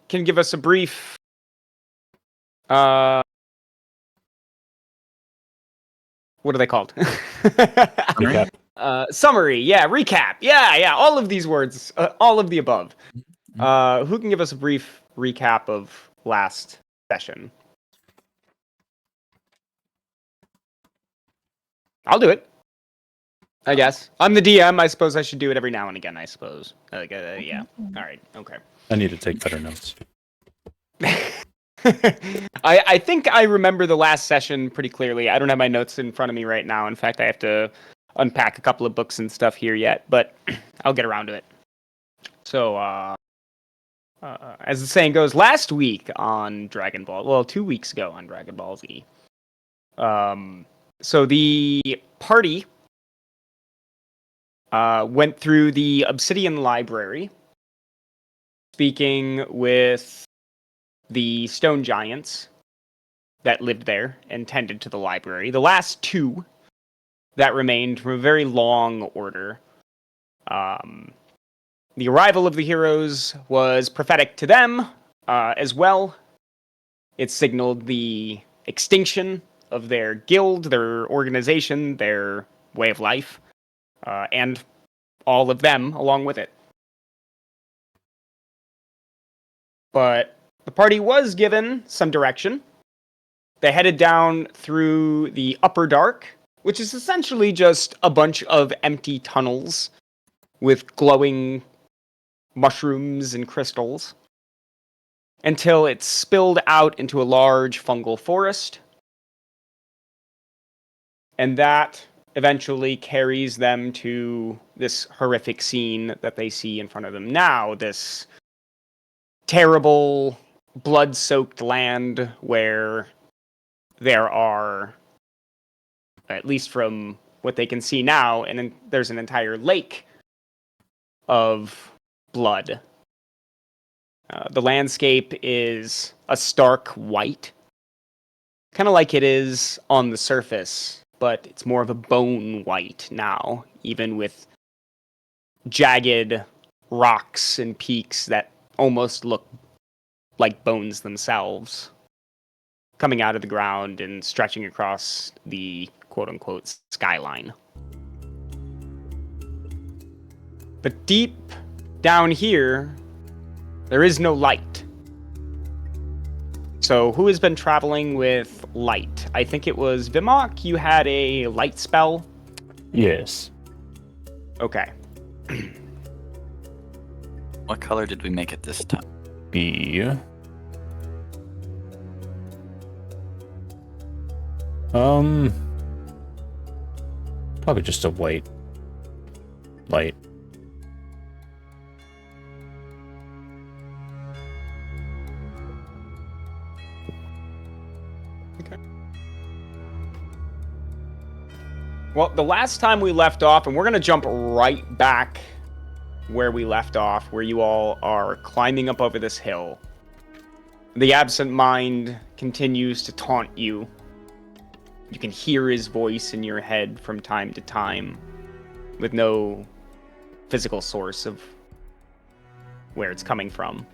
can give us a brief what are they called? Recap. Summary, yeah, recap, yeah, all of these words, all of the above. Who can give us a brief recap of last session? I'll do it. I guess. I'm the DM. I suppose I should do it every now and again, I suppose. Yeah. All right. Okay. I need to take better notes. I think I remember the last session pretty clearly. I don't have my notes in front of me right now. In fact, I have to unpack a couple of books and stuff here yet, but I'll get around to it. So, as the saying goes, last week on Dragon Ball, well, 2 weeks ago on Dragon Ball Z, so the party went through the Obsidian Library, speaking with the stone giants that lived there and tended to the library. The last two that remained from a very long order. The arrival of the heroes was prophetic to them as well. It signaled the extinction of their guild, their organization, their way of life, and all of them along with it. But the party was given some direction. They headed down through the Upper Dark, which is essentially just a bunch of empty tunnels with glowing mushrooms and crystals, until it spilled out into a large fungal forest. And that eventually carries them to this horrific scene that they see in front of them now, this terrible, blood-soaked land where there are, at least from what they can see now, and there's an entire lake of blood. The landscape is a stark white, kind of like it is on the surface, but it's more of a bone white now, even with jagged rocks and peaks that almost look like bones themselves, coming out of the ground and stretching across the quote-unquote skyline. But deep down here, there is no light. So who has been traveling with light? I think it was Vimok. You had a light spell? Yes. Okay. What color did we make it this time? B. Probably just a white light. Okay. Well, the last time we left off, and we're going to jump right back where we left off, where you all are climbing up over this hill. The absent mind continues to taunt you. You can hear his voice in your head from time to time, with no physical source of where it's coming from.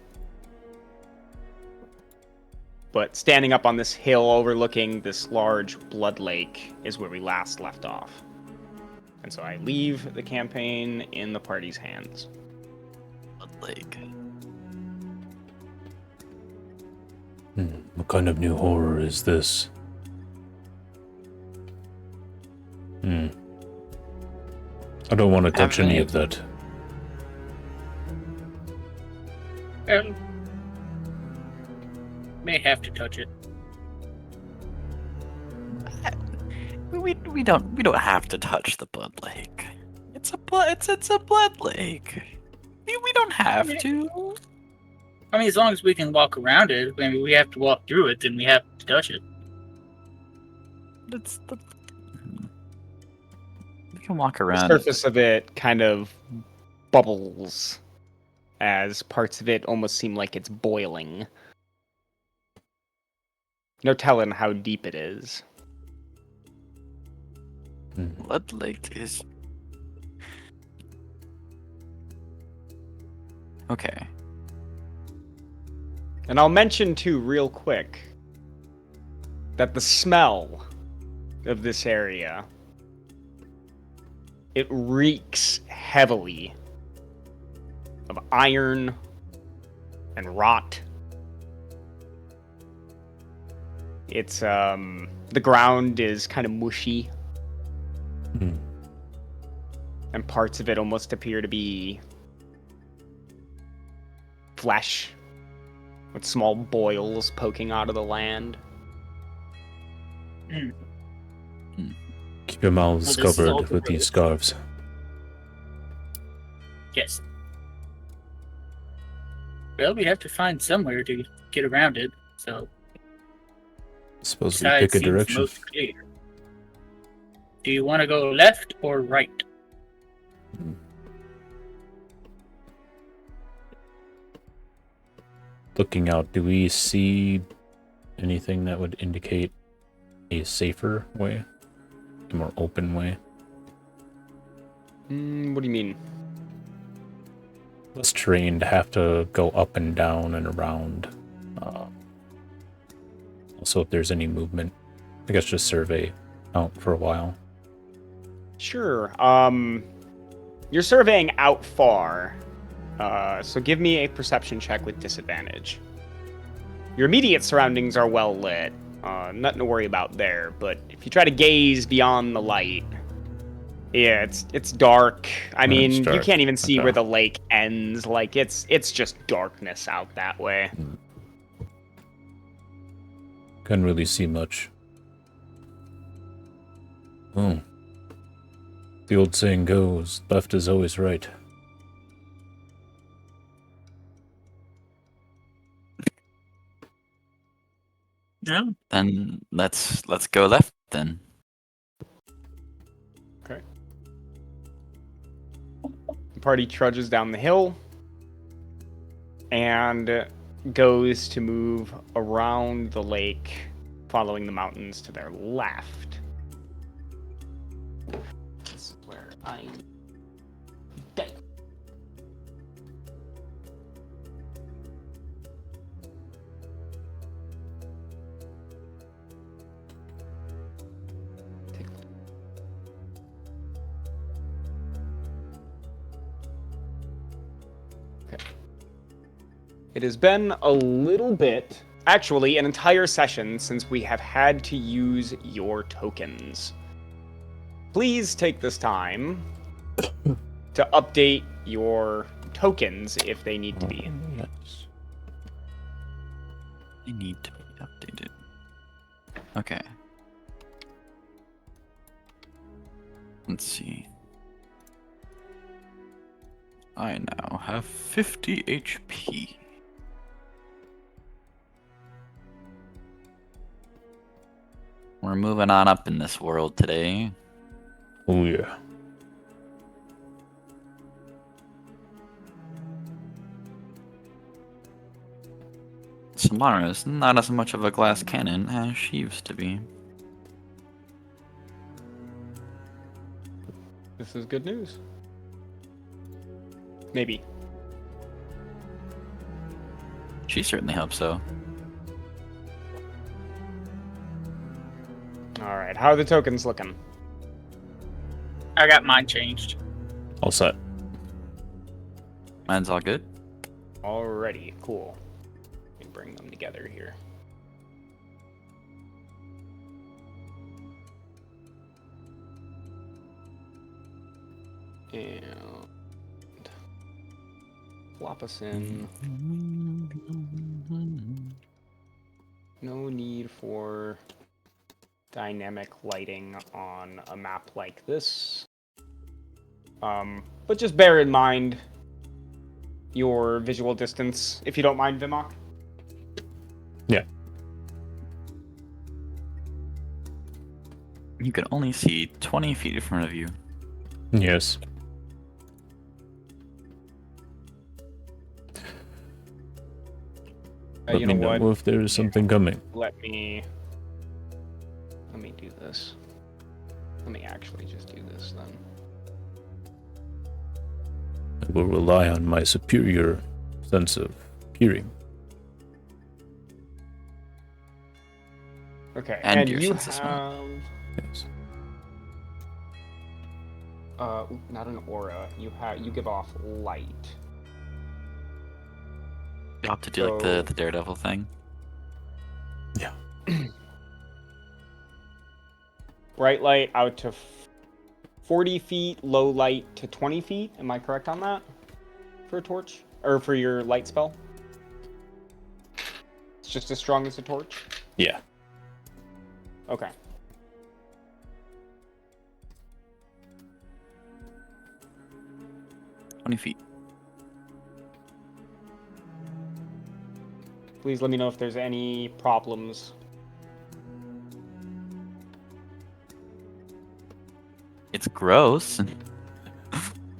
But standing up on this hill overlooking this large blood lake is where we last left off. And so I leave the campaign in the party's hands. Blood Lake. What kind of new horror is this? I don't want to touch any of that. May have to touch it. We don't have to touch the Blood Lake. It's a Blood Lake. We don't have to. I mean, as long as we can walk around it. I mean, we have to walk through it, then we have to touch it. We can walk The around. surface of it kind of bubbles as parts of it almost seem like it's boiling. No telling how deep it is. Blood Lake is okay. And I'll mention too, real quick, that the smell of this area, it reeks heavily of iron and rot. It's the ground is kind of mushy. Hmm. And parts of it almost appear to be flesh with small boils poking out of the land. Keep your mouths Well, this is all covered with these gross. scarves. Yes. Well, we have to find somewhere to get around it, so Suppose we side pick a seems direction. most clear. Do you want to go left or right? Looking out, do we see anything that would indicate a safer way? A more open way? What do you mean? Less terrain to have to go up and down and around. Also, if there's any movement, I guess just survey out for a while. Sure. You're surveying out far. So give me a perception check with disadvantage. Your immediate surroundings are well lit. Nothing to worry about there. But if you try to gaze beyond the light, yeah, it's dark. I mean, you dark. can't even see Okay. where the lake ends. Like it's just darkness out that way. Couldn't really see much. Oh. The old saying goes, left is always right. No. Then let's go left then. Okay. The party trudges down the hill and goes to move around the lake, following the mountains to their left. This is where I... It has been a little bit, actually an entire session, since we have had to use your tokens. Please take this time to update your tokens if they need to be. Yes. They need to be updated. Okay. Let's see. I now have 50 HP. We're moving on up in this world today. Oh yeah. Samara is not as much of a glass cannon as she used to be. This is good news. Maybe. She certainly hopes so. Alright, how are the tokens looking? I got mine changed. All set. Mine's all good. Alrighty, cool. Let me bring them together here. And flop us in. No need for dynamic lighting on a map like this. But just bear in mind your visual distance, if you don't mind, Vimok. Yeah. You can only see 20 feet in front of you. Yes. Let You me know know what? if there is something coming. Let me do this. Let me actually just do this then. I will rely on my superior sense of hearing. Okay, And you Gearson's this one. have Yes. not an aura. You give off light. You have to do like the So- Daredevil thing. Yeah. Bright light out to 40 feet, low light to 20 feet. Am I correct on that? For a torch? Or for your light spell? It's just as strong as a torch? Yeah. Okay. feet. Please let me know if there's any problems. It's gross.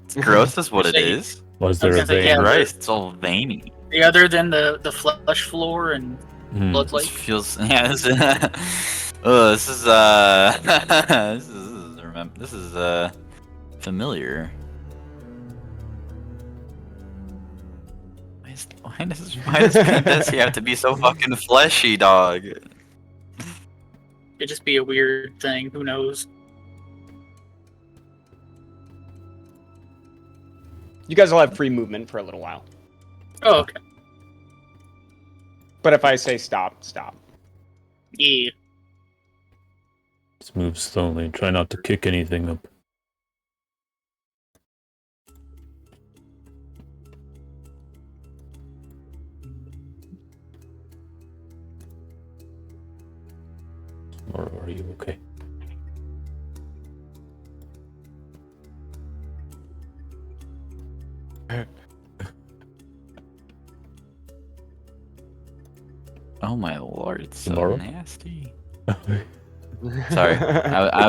It's gross is what it Say- is. Was there a gonna say, vein? yeah, Christ, it's all veiny. The other than the flesh floor and blood This lake. feels yeah. This is this is familiar. Why does Pandessia have to be so fucking fleshy, dog? It'd just be a weird thing. Who knows? You guys will have free movement for a little while. Oh, okay. But if I say stop, stop. Yeah. Let's move slowly. Try not to kick anything up. Or are you okay? Oh my lord, it's so Samara? nasty. Sorry, I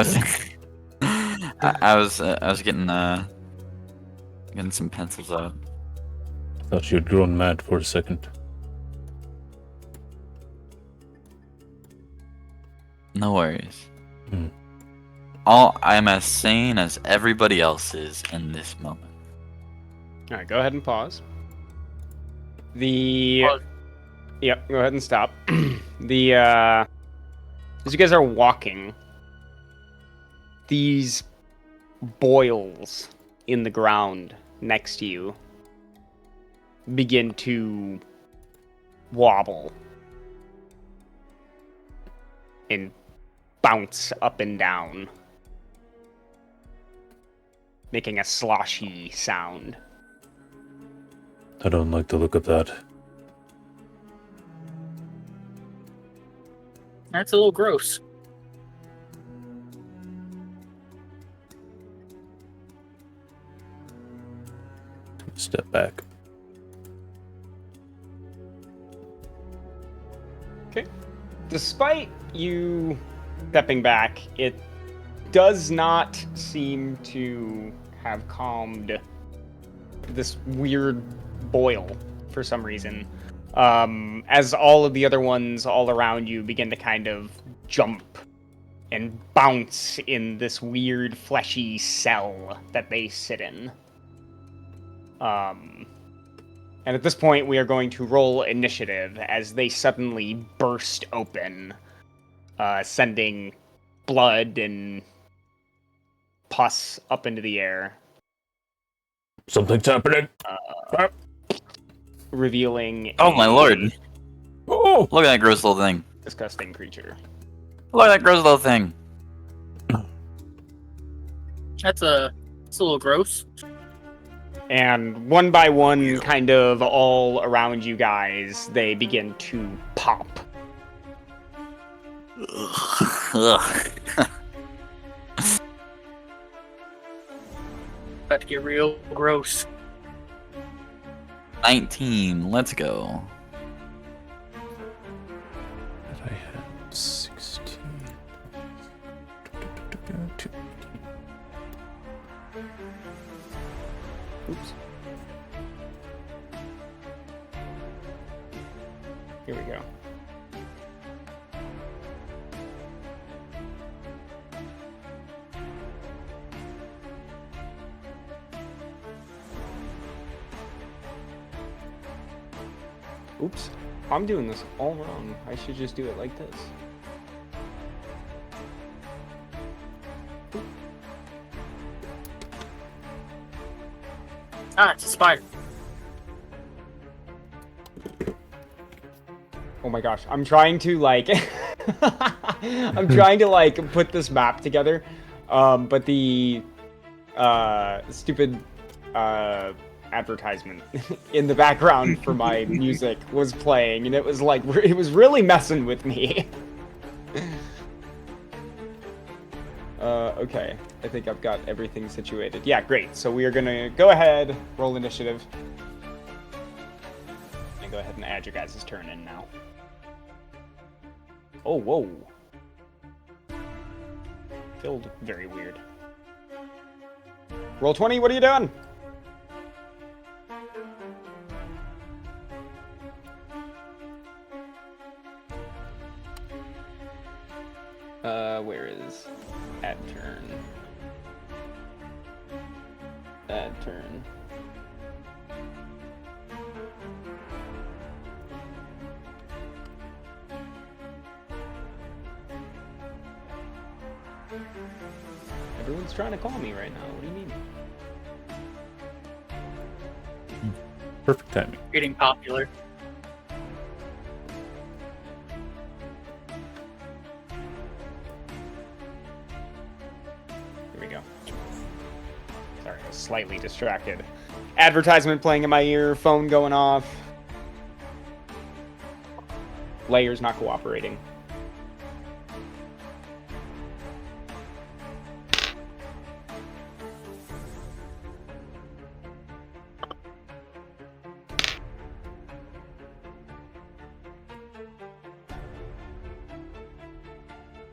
was I was getting some pencils out. Thought you'd grown mad for a second. No worries. Hmm. I'm as sane as everybody else is in this moment. All right, go ahead and pause. The Pause. Yep, go ahead and stop. As you guys are walking, these boils in the ground next to you begin to wobble and bounce up and down, making a sloshy sound. I don't like the look of that. That's a little gross. Step back. Okay. Despite you stepping back, it does not seem to have calmed this weird boil for some reason. As all of the other ones all around you begin to kind of jump and bounce in this weird fleshy cell that they sit in. And at this point, we are going to roll initiative as they suddenly burst open, sending blood and pus up into the air, Something's happening. revealing Oh my a lord! Oh! Look at that gross little thing. disgusting creature. Look at that gross little thing. That's a little gross. And one by one, kind of all around you guys, they begin to pop. Ugh. About to get real gross. 19. Let's go. I had 16. Oops. Here we go. Oops. I'm doing this all wrong. I should just do it like this. Ah, it's a spider. Oh my gosh, I'm trying to like I'm trying to like put this map together. But the stupid advertisement in the background for my music was playing, and it was like it was really messing with me. Okay, I think I've got everything situated. Yeah, great. So we are gonna go ahead, roll initiative, and go ahead and add your guys' turn in now. Oh, whoa. Filled very weird. Roll 20, what are you doing? Where is add turn? Add turn. Everyone's trying to call me right now. What do you mean? Perfect timing. Getting popular. Here we go. Sorry, I was slightly distracted. Advertisement playing in my ear, phone going off. Layers not cooperating.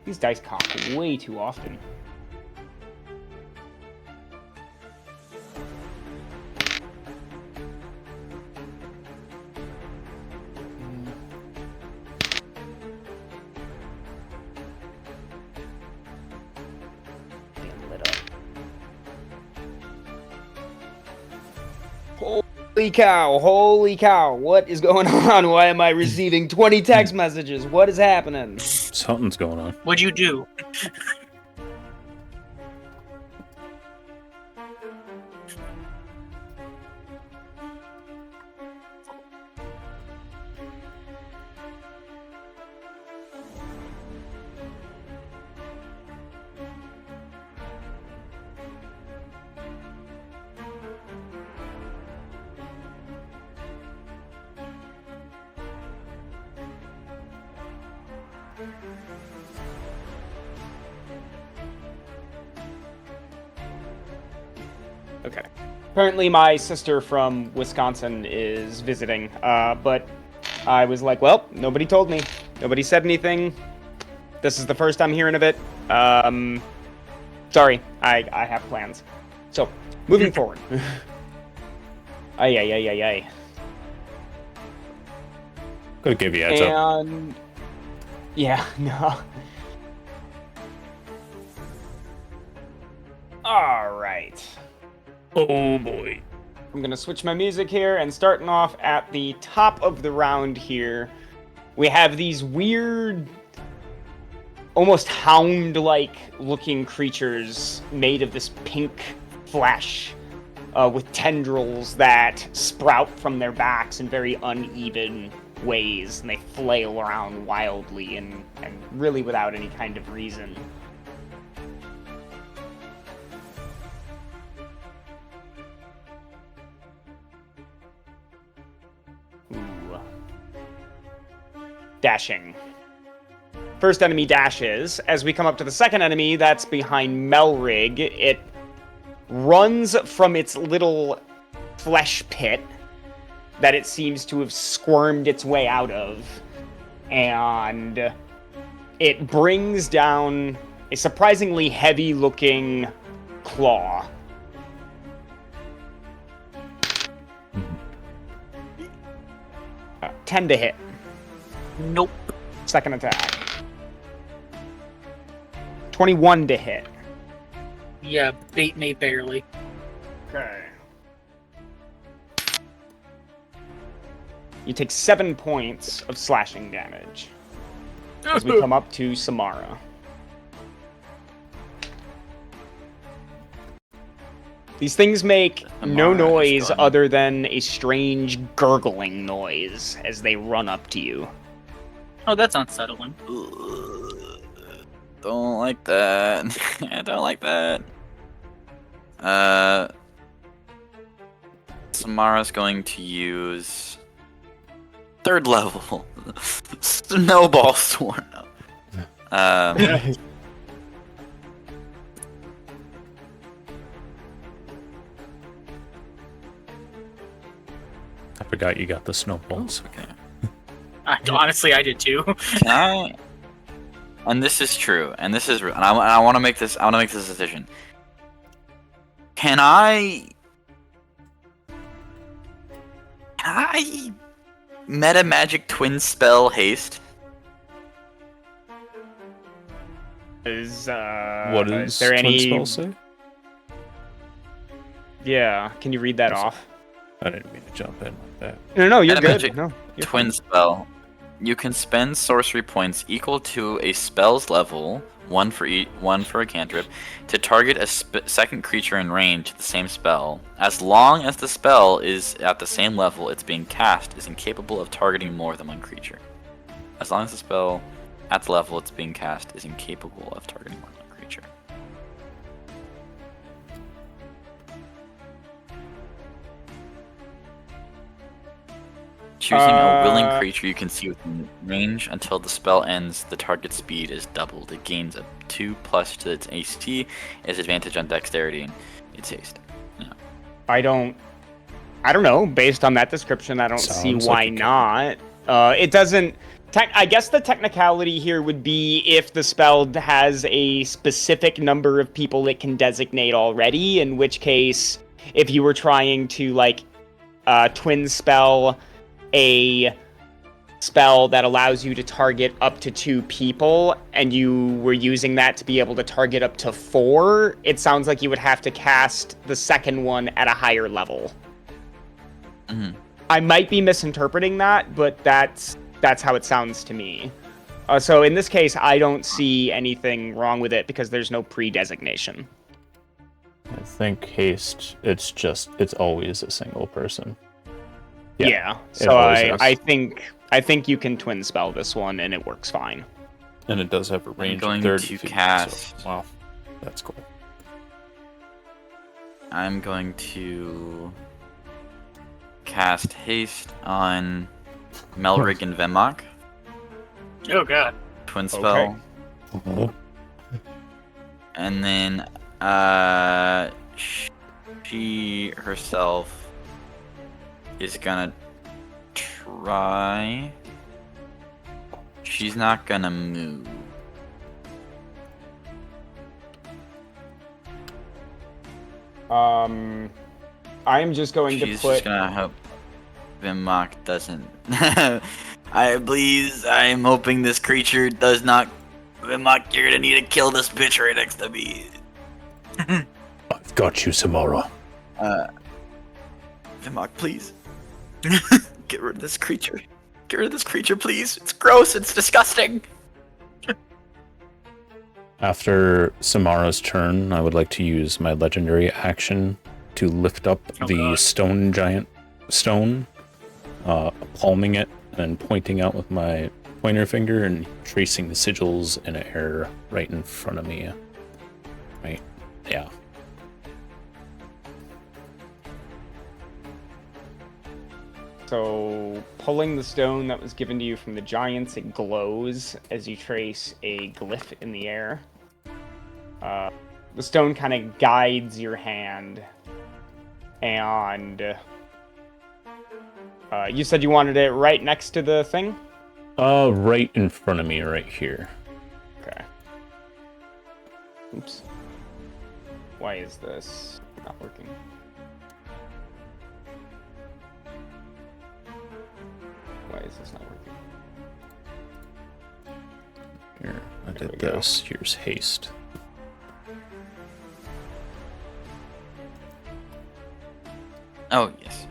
These dice cock way too often. Getting lit up. Holy cow, holy cow, what is going on? Why am I receiving 20 text messages? What is happening? Something's going on. What'd you do? Okay. Apparently my sister from Wisconsin is visiting, but I was like, well, nobody told me. Nobody said anything. This is the first I'm hearing of it. Sorry, I have plans. So, moving forward. Ay. Could give you a heads up. And... yeah, no. Alright. Oh boy. I'm gonna switch my music here, and starting off at the top of the round here, we have these weird, almost hound-like looking creatures made of this pink flesh, with tendrils that sprout from their backs in very uneven ways, and they flail around wildly and really without any kind of reason. Dashing. First enemy dashes. As we come up to the second enemy, that's behind Melrig. It runs from its little flesh pit that it seems to have squirmed its way out of. And it brings down a surprisingly heavy-looking claw. 10 to hit. Nope. Second attack. 21 to hit. Yeah, beat me barely. Okay. You take 7 points of slashing damage as we come up to Samara. These things make no Samara is noise going- other than a strange gurgling noise as they run up to you. Oh, that's unsettling. Don't like that. I don't like that. Samara's going to use 3rd level snowball swarm. Um, I forgot you got the snowballs. okay. Honestly, I did too. Can I? And this is true. And this is. And I want to make this. I want to make this decision. Can I? Meta magic twin spell haste? What Is twin there any? spell say? Yeah, can you read that Yes. off? I didn't mean to jump in like that. No, you're Meta good. magic No, you're Twin fine. spell. You can spend sorcery points equal to a spell's level, one for a cantrip, to target a second creature in range of the same spell. As long as the spell is at the same level it's being cast is incapable of targeting more than one creature. As long as the spell at the level it's being cast is incapable of targeting more than one creature. Choosing a willing creature you can see within range until the spell ends, the target speed is doubled. It gains a 2+ to its AC, its advantage on dexterity, and its haste. Yeah. I don't know. Based on that description, I don't see Sounds why like it could. not. It doesn't. I guess the technicality here would be if the spell has a specific number of people it can designate already. In which case, if you were trying to twin spell a spell that allows you to target up to 2 people, and you were using that to be able to target up to 4, it sounds like you would have to cast the second one at a higher level. Mm-hmm. I might be misinterpreting that, but that's how it sounds to me. So in this case, I don't see anything wrong with it because there's no pre-designation. I think haste. It's always a single person. Yeah. it So always is. I think you can twin spell this one and it works fine. And it does have a range going of 30 to feet. cast- So, wow, that's cool. I'm going to cast haste on Melrig and Vemok. Oh god. Twin spell. Okay. And then she herself is gonna try. She's not gonna move. I'm just going She's to put. just gonna hope Vimok doesn't. I'm hoping this creature does not. Vimok, you're gonna need to kill this bitch right next to me. I've got you, Samara. Vimok, please. Get rid of this creature. Get rid of this creature, please. It's gross. It's disgusting. After Samara's turn, I would like to use my legendary action to lift up the God. stone giant stone, palming it and pointing out with my pointer finger and tracing the sigils in air right in front of me. Right, yeah. So, pulling the stone that was given to you from the giants, it glows as you trace a glyph in the air. The stone kind of guides your hand, and you said you wanted it right next to the thing? Right in front of me, right here. Okay. Oops. Why is this not working? Why is this not working? Here, I There did we go. this. Here's haste. Oh yes.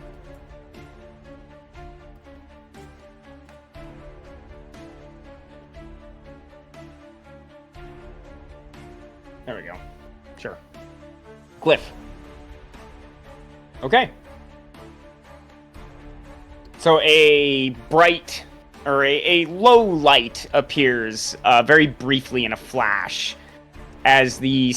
There we go. Sure. Glyph. Okay. So a bright or a low light appears very briefly in a flash as the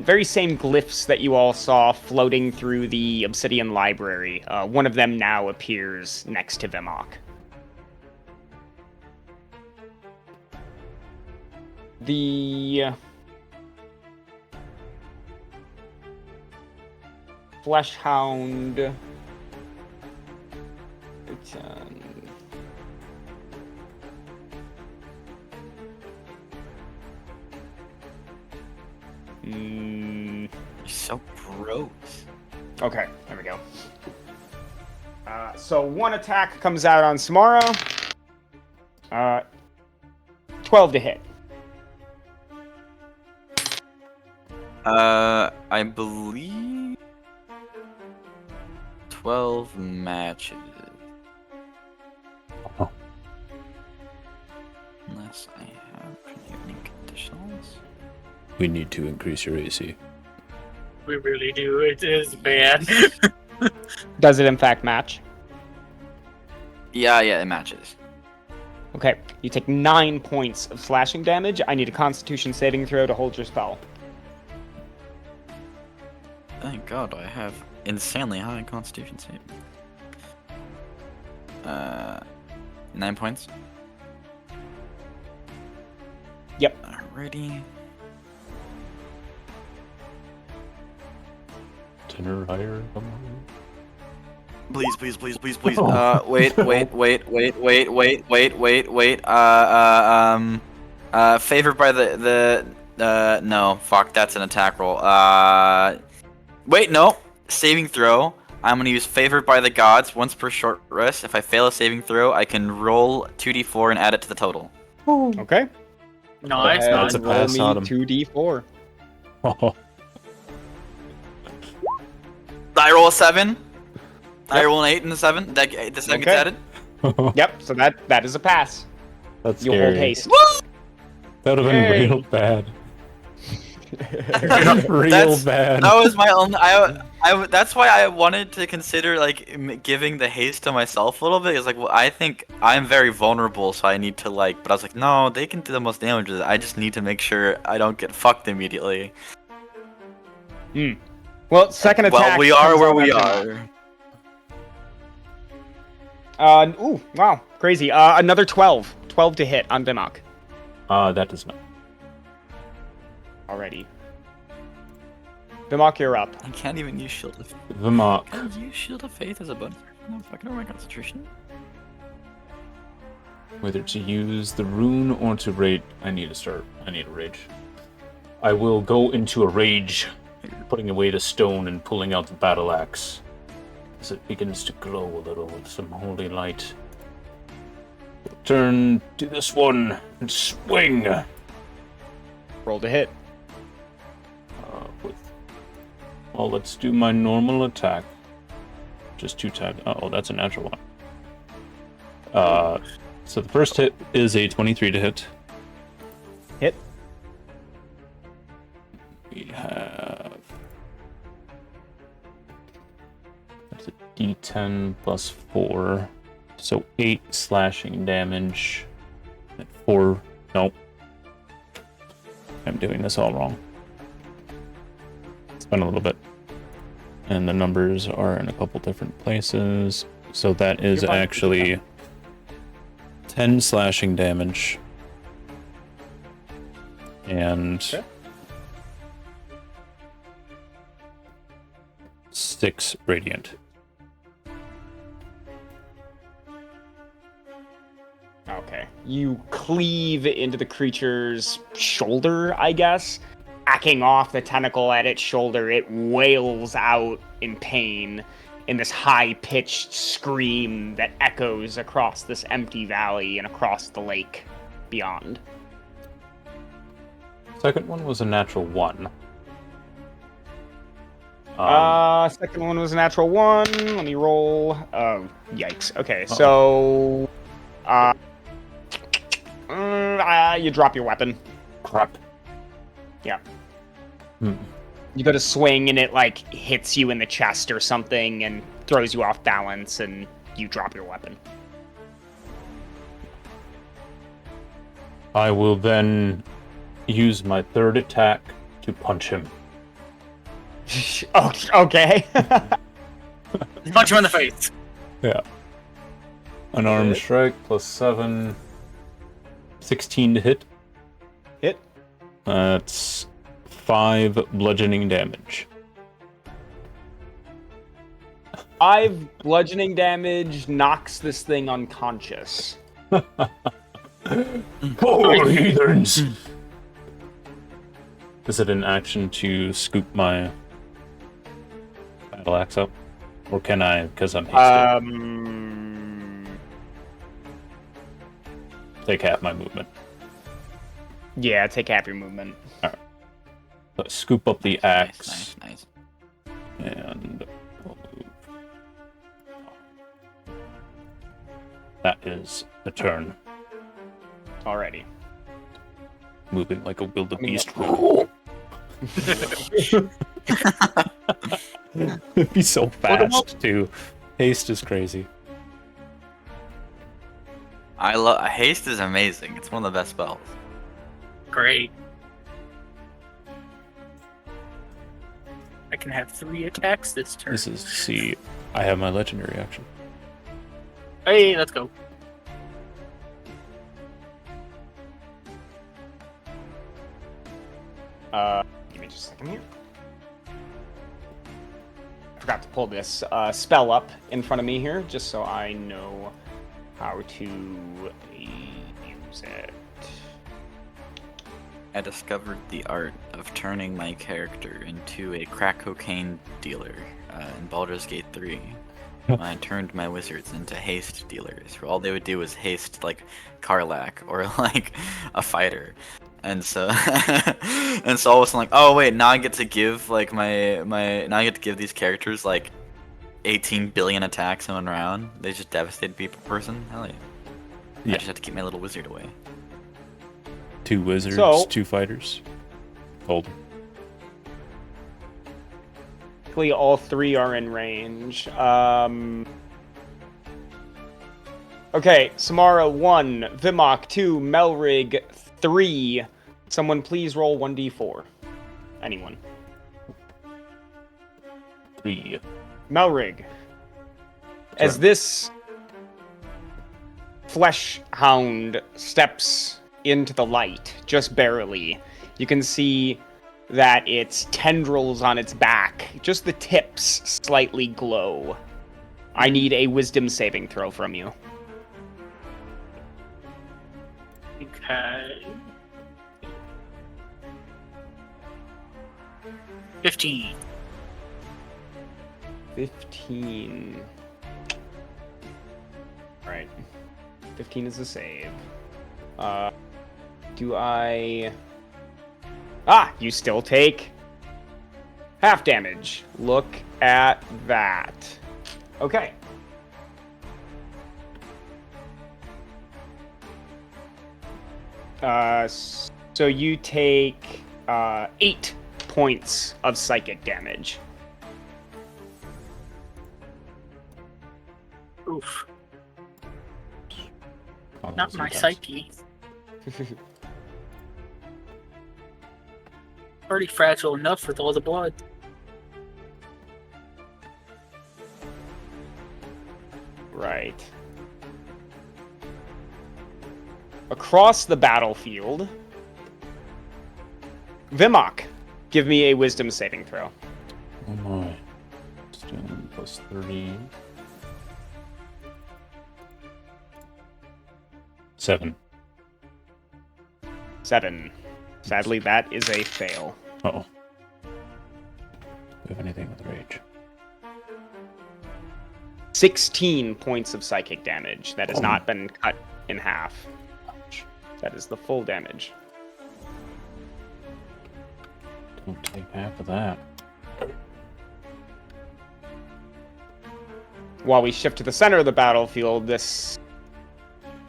very same glyphs that you all saw floating through the Obsidian Library. One of them now appears next to Vimok. The Fleshhound. You're so gross. Okay, there we go. So one attack comes out on Samara. 12 to hit. I believe 12 matches. Oh. Unless I have any conditionals. We need to increase your AC. We really do. It is bad. Does it in fact match? Yeah, it matches. Okay, you take 9 points of slashing damage. I need a Constitution saving throw to hold your spell. Thank God I have insanely high Constitution save. 9 points. Yep. Alrighty. 10 or higher. Please. Wait. Favored by the no, fuck, that's an attack roll. Wait, no. Saving throw. I'm gonna use favored by the gods once per short rest. If I fail a saving throw, I can roll 2d4 and add it to the total. Okay. Nice, Go ahead, nice. a roll pass me on him. 2d4. Oh, I roll a 7. I Yep. roll an 8 and a 7. The 7 Okay. gets added. Yep, so that is a pass. that's You scary. hold haste. That would have been Yay. real bad. real That's- bad. That was my only. That's why I wanted to consider like giving the haste to myself a little bit. It's like, well, I think I'm very vulnerable, so I need to like. But I was like, no, they can do the most damage with it. I just need to make sure I don't get fucked immediately. Well, second attack. Well, we are comes where on we that are. Vimok. Ooh, wow, crazy. Another 12. 12 to hit on Vimok. That does not. Already. Vimok, you're up. I can't even use Shield of Faith. Vimok. Can I use Shield of Faith as a bonus? No, fucking my concentration. Whether to use the rune or to rage. I need a rage. I will go into a rage, putting away the stone and pulling out the battle axe as it begins to glow a little with some holy light. Turn to this one and swing. Roll to hit. Well, let's do my normal attack. Just 2 tag. Oh, that's a natural one. So the first hit is a 23 to hit. Hit. We have. That's a d10 plus 4. So 8 slashing damage. At 4. Nope. I'm doing this all wrong. It's been a little bit. And the numbers are in a couple different places. So that is You're fine. actually 10 slashing damage. And Okay. 6 radiant. Okay. You cleave into the creature's shoulder, I guess. Hacking off the tentacle at its shoulder, it wails out in pain in this high-pitched scream that echoes across this empty valley and across the lake beyond. Second one was a natural 1. Second one was a natural 1. Let me roll. Oh, yikes. Okay, so... you drop your weapon. Crap. Yeah. You go to swing and it like hits you in the chest or something and throws you off balance and you drop your weapon. I will then use my third attack to punch him. Okay. Punch him in the face. Yeah. Unarmed strike plus 7. 16 to hit. Hit. That's 5 bludgeoning damage. 5 bludgeoning damage knocks this thing unconscious. Poor heathens! Is it an action to scoop my battle axe up? Or can I, because I'm hasted, take half my movement? Yeah, take half your movement. Alright. So scoop up the axe. Nice. And we'll move. That is a turn. Alrighty. Moving like a wildebeest. It'd be so fast, too. Haste is crazy. Haste is amazing. It's one of the best spells. Great. I can have 3 attacks this turn. This is, see, I have my legendary action. Hey, let's go. Give me just a second here. Forgot to pull this spell up in front of me here, just so I know how to use it. I discovered the art of turning my character into a crack cocaine dealer in Baldur's Gate 3. When I turned my wizards into haste dealers, where all they would do was haste like Karlach or like a fighter. And so and so all of a sudden like, oh wait, now I get to give like now I get to give these characters like 18 billion attacks in one round. They just devastate a person. Hell yeah. I just have to keep my little wizard away. 2 wizards, So- 2 fighters. Hold. All 3 are in range. Okay, Samara 1, Vimok 2, Melrig 3. Someone please roll 1d4. Anyone. 3. Melrig. As this flesh hound steps into the light, just barely, you can see that its tendrils on its back, just the tips, slightly glow. I need a wisdom saving throw from you. Okay. 15. 15. Alright. 15 is a save. Do I... Ah! You still take half damage. Look at that. Okay. So you take 8 points of psychic damage. Oof. Oh, Not my sometimes. psyche. Already fragile enough with all the blood. Right. Across the battlefield, Vimok, give me a wisdom saving throw. Oh my. Wisdom plus 30. 7. 7. Sadly, that is a fail. Uh-oh. Do we have anything with rage? 16 points of psychic damage. That has not been cut in half. That is the full damage. Don't take half of that. While we shift to the center of the battlefield, this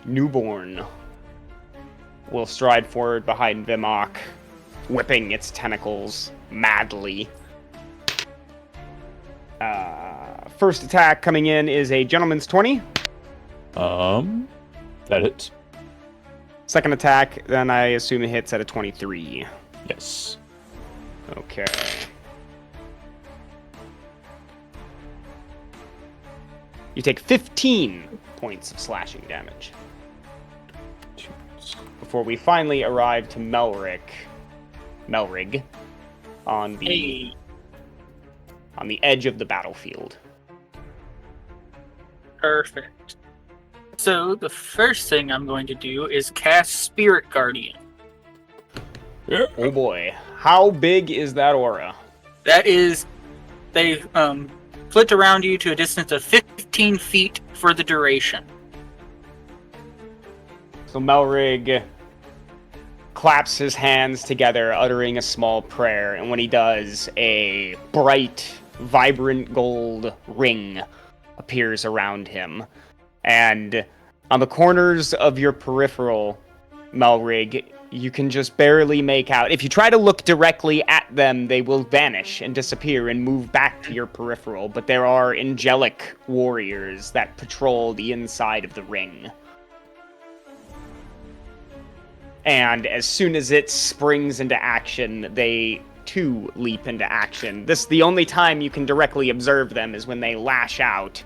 newborn will stride forward behind Vimok whipping its tentacles madly. First attack coming in is a gentleman's 20. That hits. Second attack, then I assume it hits at a 23. Yes. Okay. You take 15 points of slashing damage. Before we finally arrive to Melrig on the edge of the battlefield. Perfect. So the first thing I'm going to do is cast Spirit Guardian. Oh boy. How big is that aura? That is, they flit around you to a distance of 15 feet for the duration. So Melrig claps his hands together, uttering a small prayer, and when he does, a bright, vibrant gold ring appears around him. And on the corners of your peripheral, Melrig, you can just barely make out. If you try to look directly at them, they will vanish and disappear and move back to your peripheral. But there are angelic warriors that patrol the inside of the ring. And as soon as it springs into action, they too leap into action. The only time you can directly observe them is when they lash out.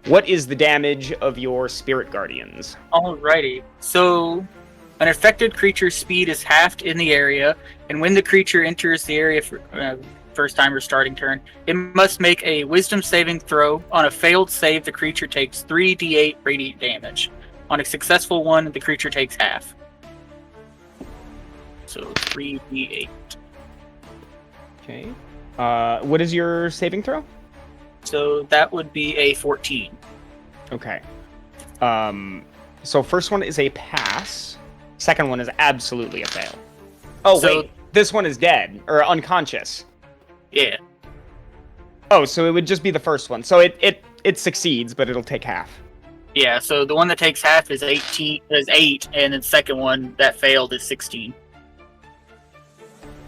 What is the damage of your Spirit Guardians? Alrighty. So, an affected creature's speed is halved in the area, and when the creature enters the area for first time or starting turn, it must make a Wisdom saving throw. On a failed save, the creature takes 3d8 radiant damage. On a successful one, the creature takes half. So 3d8. Okay. What is your saving throw? So that would be a 14. Okay. So first one is a pass. Second one is absolutely a fail. Oh, So- wait. This one is dead or unconscious. Yeah. Oh, so it would just be the first one. So it succeeds, but it'll take half. Yeah, so the one that takes half is 8, and the second one that failed is 16.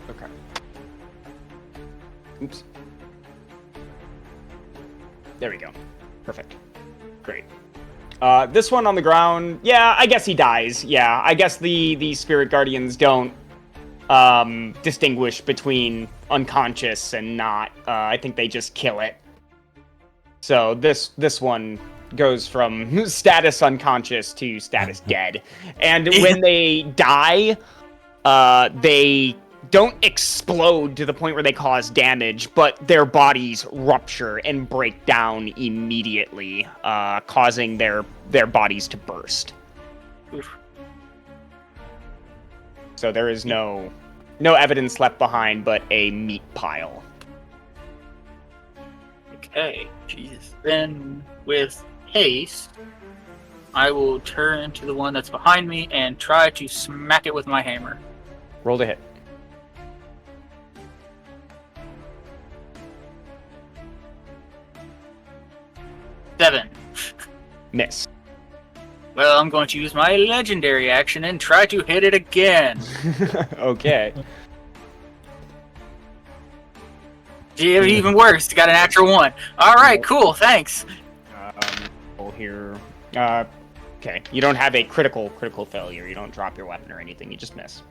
Okay. Oops. There we go. Perfect. Great. This one on the ground, yeah, I guess he dies. Yeah, I guess the Spirit Guardians don't distinguish between unconscious and not. I think they just kill it. So this one goes from status unconscious to status dead. And when they die, they don't explode to the point where they cause damage, but their bodies rupture and break down immediately, causing their bodies to burst. Oof. So there is no evidence left behind but a meat pile. Okay. Jesus. Then, with haste, I will turn to the one that's behind me and try to smack it with my hammer. Roll to hit. Seven. Miss. Well, I'm going to use my legendary action and try to hit it again. Okay. Even worse, got an natural 1. Alright, cool, thanks. Roll here. Okay. You don't have a critical failure. You don't drop your weapon or anything. You just miss.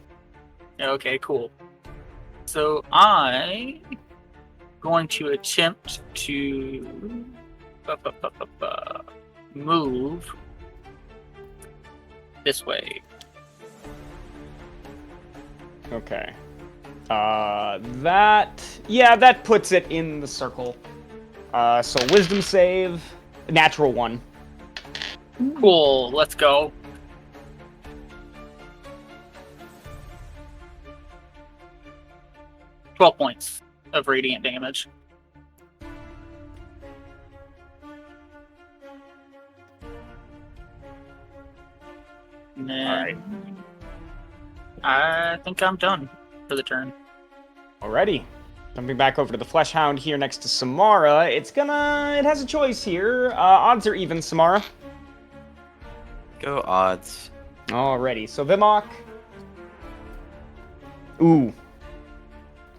Okay, cool. So I'm going to attempt to move this way. Okay. That puts it in the circle. So wisdom save, natural 1. Cool, let's go. $12 points of radiant damage. And then Alright. I think I'm done for the turn. Alrighty. Jumping back over to the Flesh Hound here next to Samara. It has a choice here. Odds are even, Samara. Go odds. Alrighty, so Vimok. Ooh.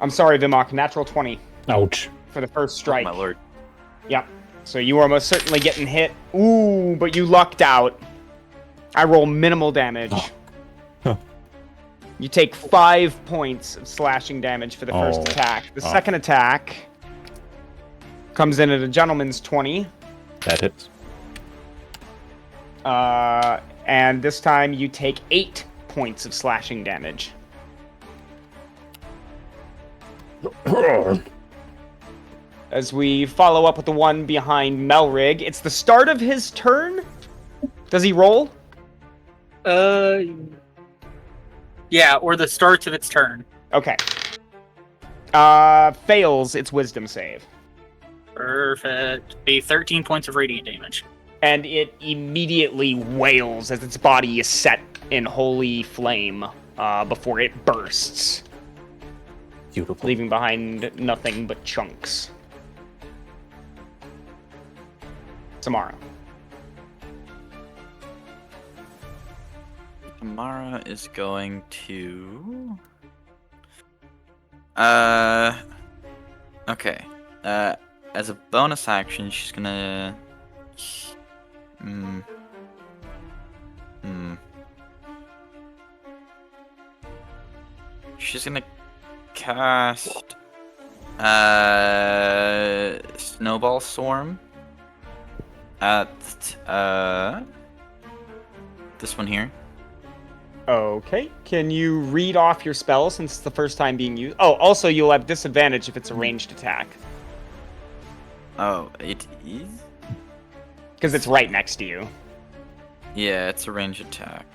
I'm sorry, Vimok. Natural 20 Ouch. for the first Oh, strike. my lord. Yep. So you are most certainly getting hit. Ooh, but you lucked out. I roll minimal damage. Oh. Huh. You take 5 points of slashing damage for the first Oh. attack. The Oh. second attack comes in at a gentleman's 20. That hits. And this time you take 8 points of slashing damage. As we follow up with the one behind Melrig, it's the start of his turn. Does he roll? Yeah, or the start of its turn. Okay. Fails its wisdom save. Perfect. Be 13 points of radiant damage. And it immediately wails as its body is set in holy flame before it bursts, Beautiful. leaving behind nothing but chunks. Samara. Samara is going to. Okay. As a bonus action, she's gonna. She's gonna cast. Snowball Swarm. At this one here. Okay. Can you read off your spell since it's the first time being used? Oh, also you'll have disadvantage if it's a ranged attack. Oh, it is? Because it's right next to you. Yeah, it's a ranged attack.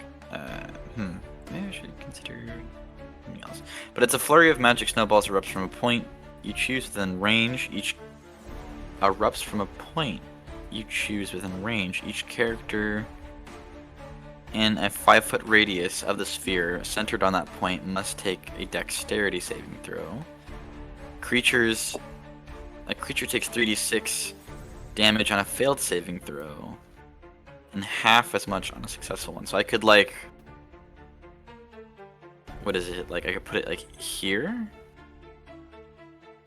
Maybe I should consider something else. But it's a flurry of magic snowballs erupts from a point you choose within range. Each erupts from a point you choose within range. Each character in a 5-foot radius of the sphere centered on that point must take a dexterity saving throw. A creature takes 3d6 damage on a failed saving throw, and half as much on a successful one. So I could what is it? I could put it here?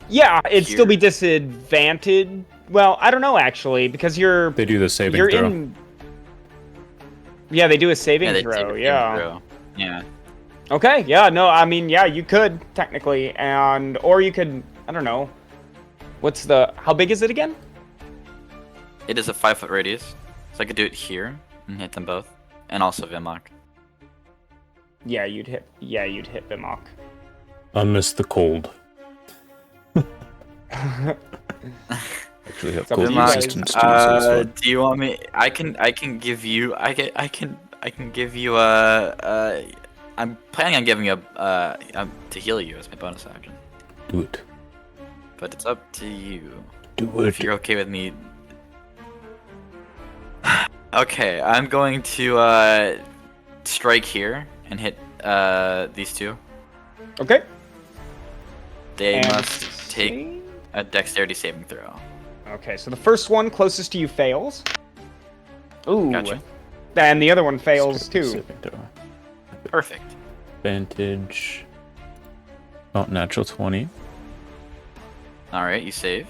Yeah, it'd Here. still be disadvantaged. Well, I don't know actually, because They do the saving throw. in. Yeah, they do a saving Yeah, they throw. take a saving Yeah. throw. Yeah. Okay. Yeah. No. I mean, yeah, you could technically, or you could. I don't know. How big is it again? It is a 5-foot radius, so I could do it here and hit them both, and also Vimok. Yeah, you'd hit. Yeah, you'd hit Bimok. I miss the cold. Actually have It's up to cold you guys. resistance too, so it's fine. Do you want me? I can give you. I can give you I'm planning on giving you to heal you as my bonus action, Do it. but it's up to you. Do If it. you're okay with me. Okay, I'm going to strike here and hit these two. Okay. They And must take see? a dexterity saving throw. Okay, so the first one closest to you fails. Ooh. Gotcha. And the other one fails too. Saving throw. Perfect. Advantage. Oh, natural 20. All right, you save.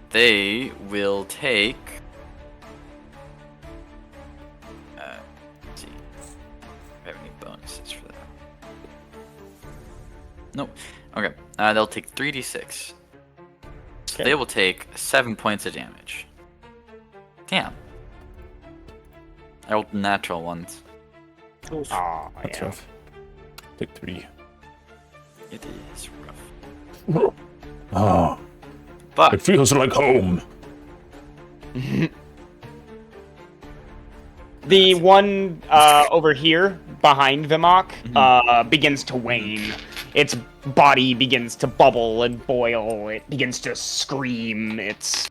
They will take. Let's see. Do I have any bonuses for that? Nope. Okay. They'll take 3d6. So Okay. they will take 7 points of damage. Damn. I rolled natural ones. Aw, That's yeah. rough. Take 3. It is rough. Oh, But it feels like home. The one over here behind Vimok begins to wane. Its body begins to bubble and boil. It begins to scream. Its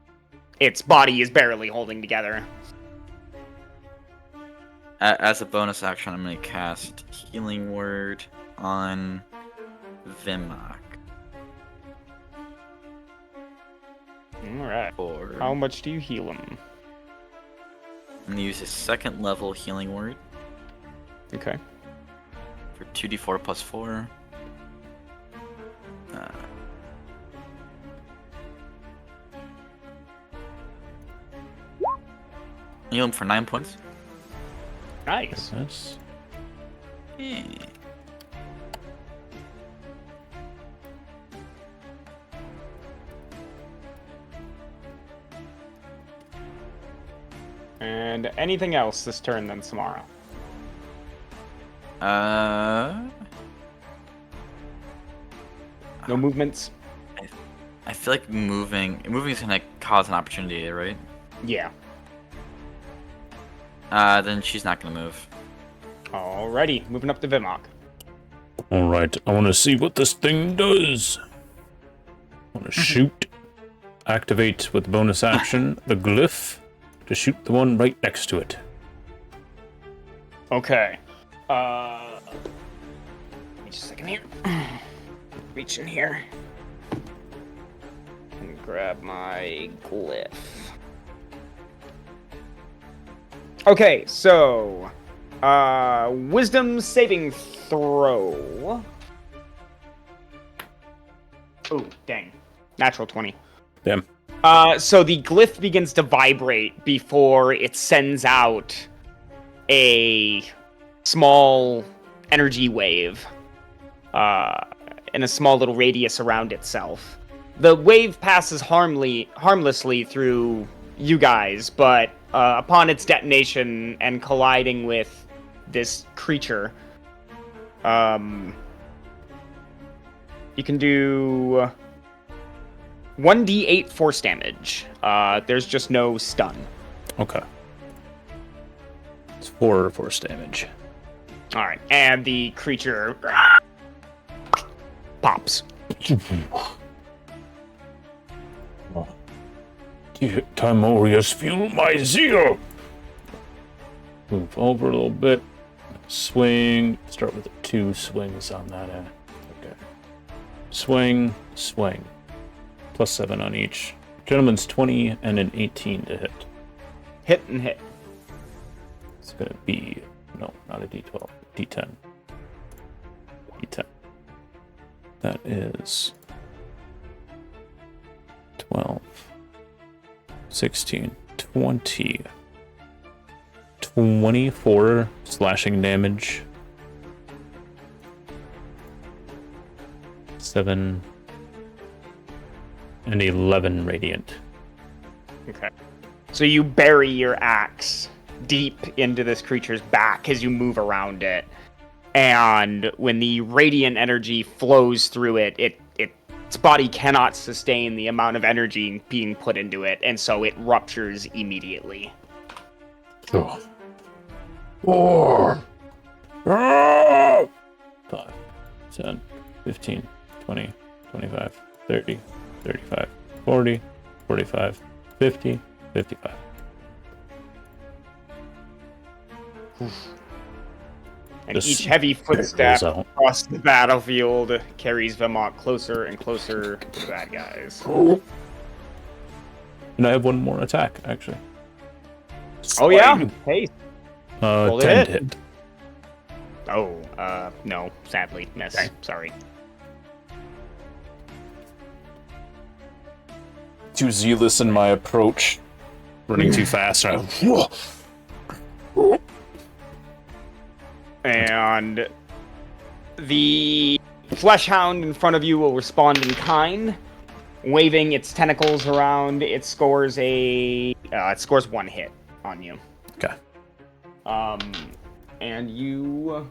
body is barely holding together. as a bonus action, I'm going to cast Healing Word on Vimok. All right. For How much do you heal him? I'm going to use his 2nd level Healing Word. Okay. for 2d4 plus 4. Heal him for 9 points. Nice. That's Yeah. And anything else this turn then, Samara? No movements? I feel like moving is gonna cause an opportunity, right? Yeah. Then she's not gonna move. Alrighty, moving up to Vimok. all right. I want to see what this thing does. I want to shoot. Activate with bonus action the glyph to shoot the one right next to it. Okay. Give me just a second here. Reach in here. And grab my glyph. Okay, so wisdom saving throw. Oh, dang. Natural 20. Damn. So the glyph begins to vibrate before it sends out a small energy wave in a small little radius around itself. The wave passes harmlessly through you guys, but upon its detonation and colliding with this creature, you can do 1d8 force damage. There's just no stun. Okay. It's 4 force damage. Alright, and the creature pops. Time warriors, fuel my zeal. Move over a little bit. Swing. Start with 2 swings on that end. Okay. Swing, swing. Plus 7 on each. Gentleman's 20 and an 18 to hit. Hit and hit. It's gonna be no, not a D12. D10. D10. That is 12, 16, 20, 24 slashing damage, 7, and 11 radiant. Okay. So you bury your axe deep into this creature's back as you move around it. And when the radiant energy flows through it, its body cannot sustain the amount of energy being put into it, and so it ruptures immediately. 4, 5, 10, 15, 20, 25, 30, 35, 40, 45, 50, 55. And Just each heavy footstep rolls out. across the battlefield carries Vimok closer and closer to the bad guys. And I have one more attack, actually. Oh yeah? Hey. Roll 10 it. to hit. Oh, no, sadly, miss. Okay. Sorry. Too zealous in my approach. Running too fast. And the flesh hound in front of you will respond in kind, waving its tentacles around. It scores 1 hit on you. Okay. And you.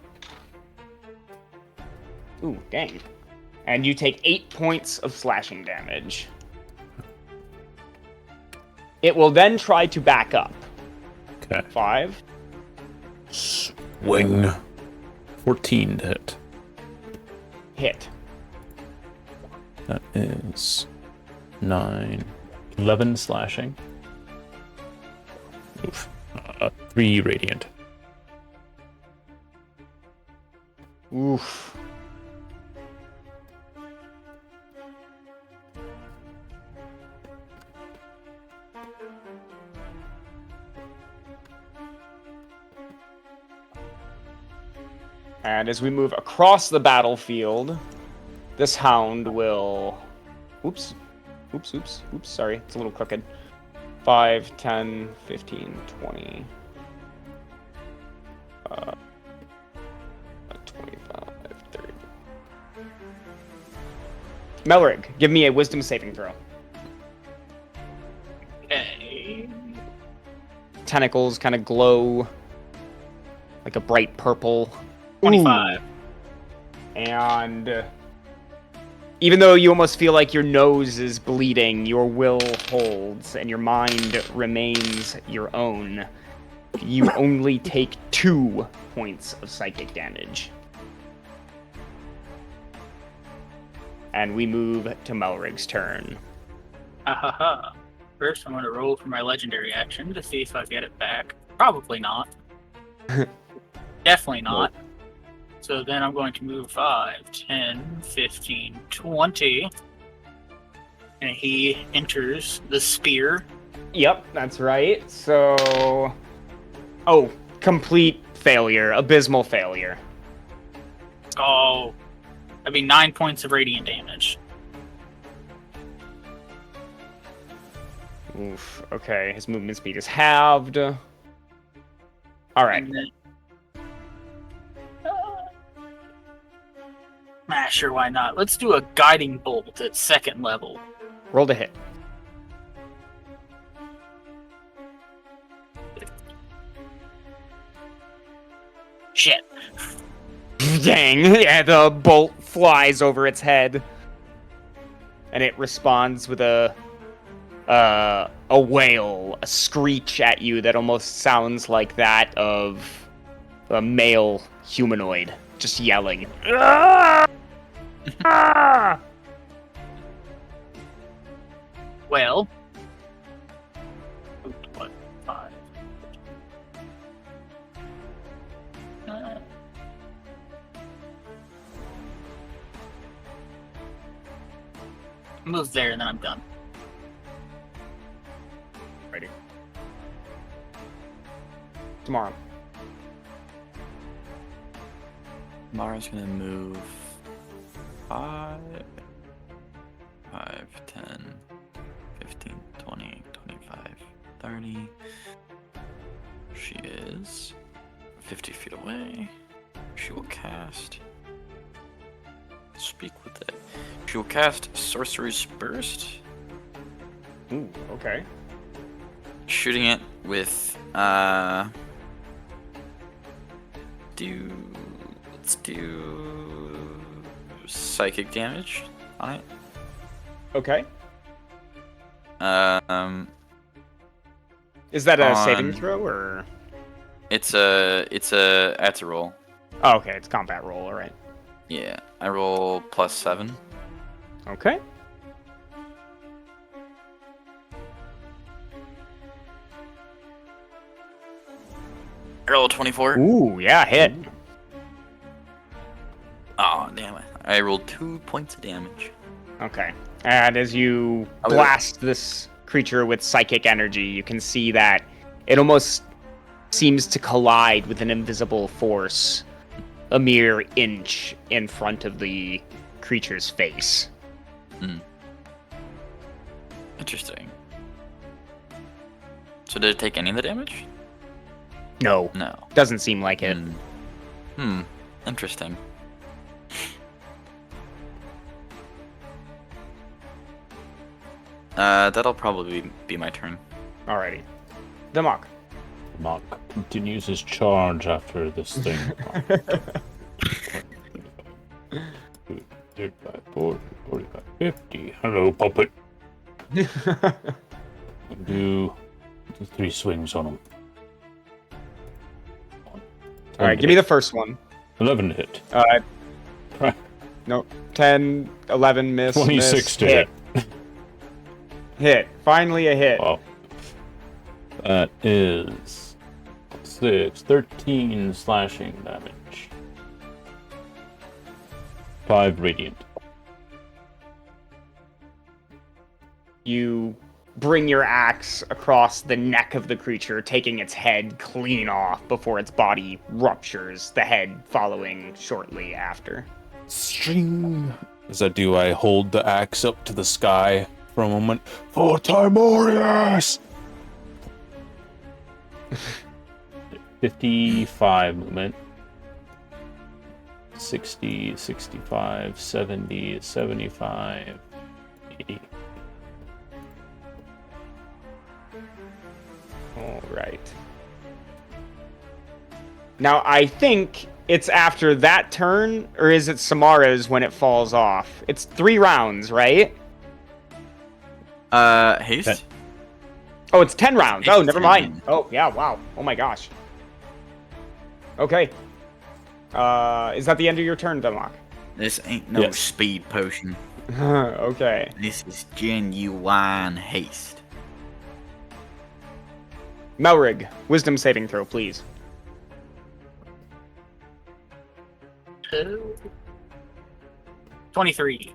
Ooh, dang. And you take 8 points of slashing damage. It will then try to back up. Okay. 5. Swing. 14 to hit. Hit. That is 9, 11 slashing. Oof. 3 radiant. Oof. And as we move across the battlefield, this hound will... Oops, sorry, it's a little crooked. 5, 10, 15, 20... 25, 30... Melrig, give me a wisdom saving throw. Okay. Tentacles kind of glow like a bright purple. 25. And even though you almost feel like your nose is bleeding, your will holds and your mind remains your own. You only take 2 points of psychic damage. And we move to Melrig's turn. Ahaha. First, I'm going to roll for my legendary action to see if I get it back. Probably not. Definitely not. Nope. So then I'm going to move 5, 10, 15, 20. And he enters the spear. Yep, that's right. So... Oh, complete failure. Abysmal failure. Oh. That'd be 9 points of radiant damage. Oof, okay. His movement speed is halved. Alright. And then... sure, why not? Let's do a guiding bolt at 2nd level. Roll to hit. Shit. Dang, yeah, the bolt flies over its head. And it responds with a wail, a screech at you that almost sounds like that of a male humanoid, just yelling. Ah! Ah! Well. What? 5. Move there and then I'm done. Ready. Tomorrow. Mara's gonna move 5, 10, 15, 20, 25, 30. She is 50 feet away. She will cast... Speak with it. She will cast Sorcerer's Burst. Ooh, okay. Shooting it with, let's do psychic damage on it. Okay. Is that a saving throw, or? It's a roll. Oh, okay, it's combat roll, alright. Yeah, I roll +7. Okay. I roll 24. Ooh, yeah, hit. Oh, damn it. I rolled 2 points of damage. Okay. And as you blast this creature with psychic energy, you can see that it almost seems to collide with an invisible force a mere inch in front of the creature's face. Interesting. So did it take any of the damage? No. No. Doesn't seem like it. Interesting. That'll probably be my turn. Alrighty. Damok. Mark continues his charge after this thing. 35, 40, 45, 50. Hello, puppet. Do 3 swings on him. Alright, give me the first one. 11 to hit. No, 10, 11, miss. 26 miss, to hit. Hit. Finally a hit. Wow. That is 13 slashing damage. 5 radiant. You bring your axe across the neck of the creature, taking its head clean off before its body ruptures, the head following shortly after. String. As I do, I hold the axe up to the sky for a moment. For Timorius! 55 movement. 60, 65, 70, 75, 80. All right. Now, I think it's after that turn, or is it Samara's when it falls off? It's 3 rounds, right? Haste? Oh, it's 10 rounds. It's Oh, never 10. mind. Oh, yeah, wow. Oh my gosh. Okay. Is that the end of your turn, Dunlock? This ain't no Yes. speed potion. Okay. This is genuine haste. Melrig, wisdom saving throw, please. 23.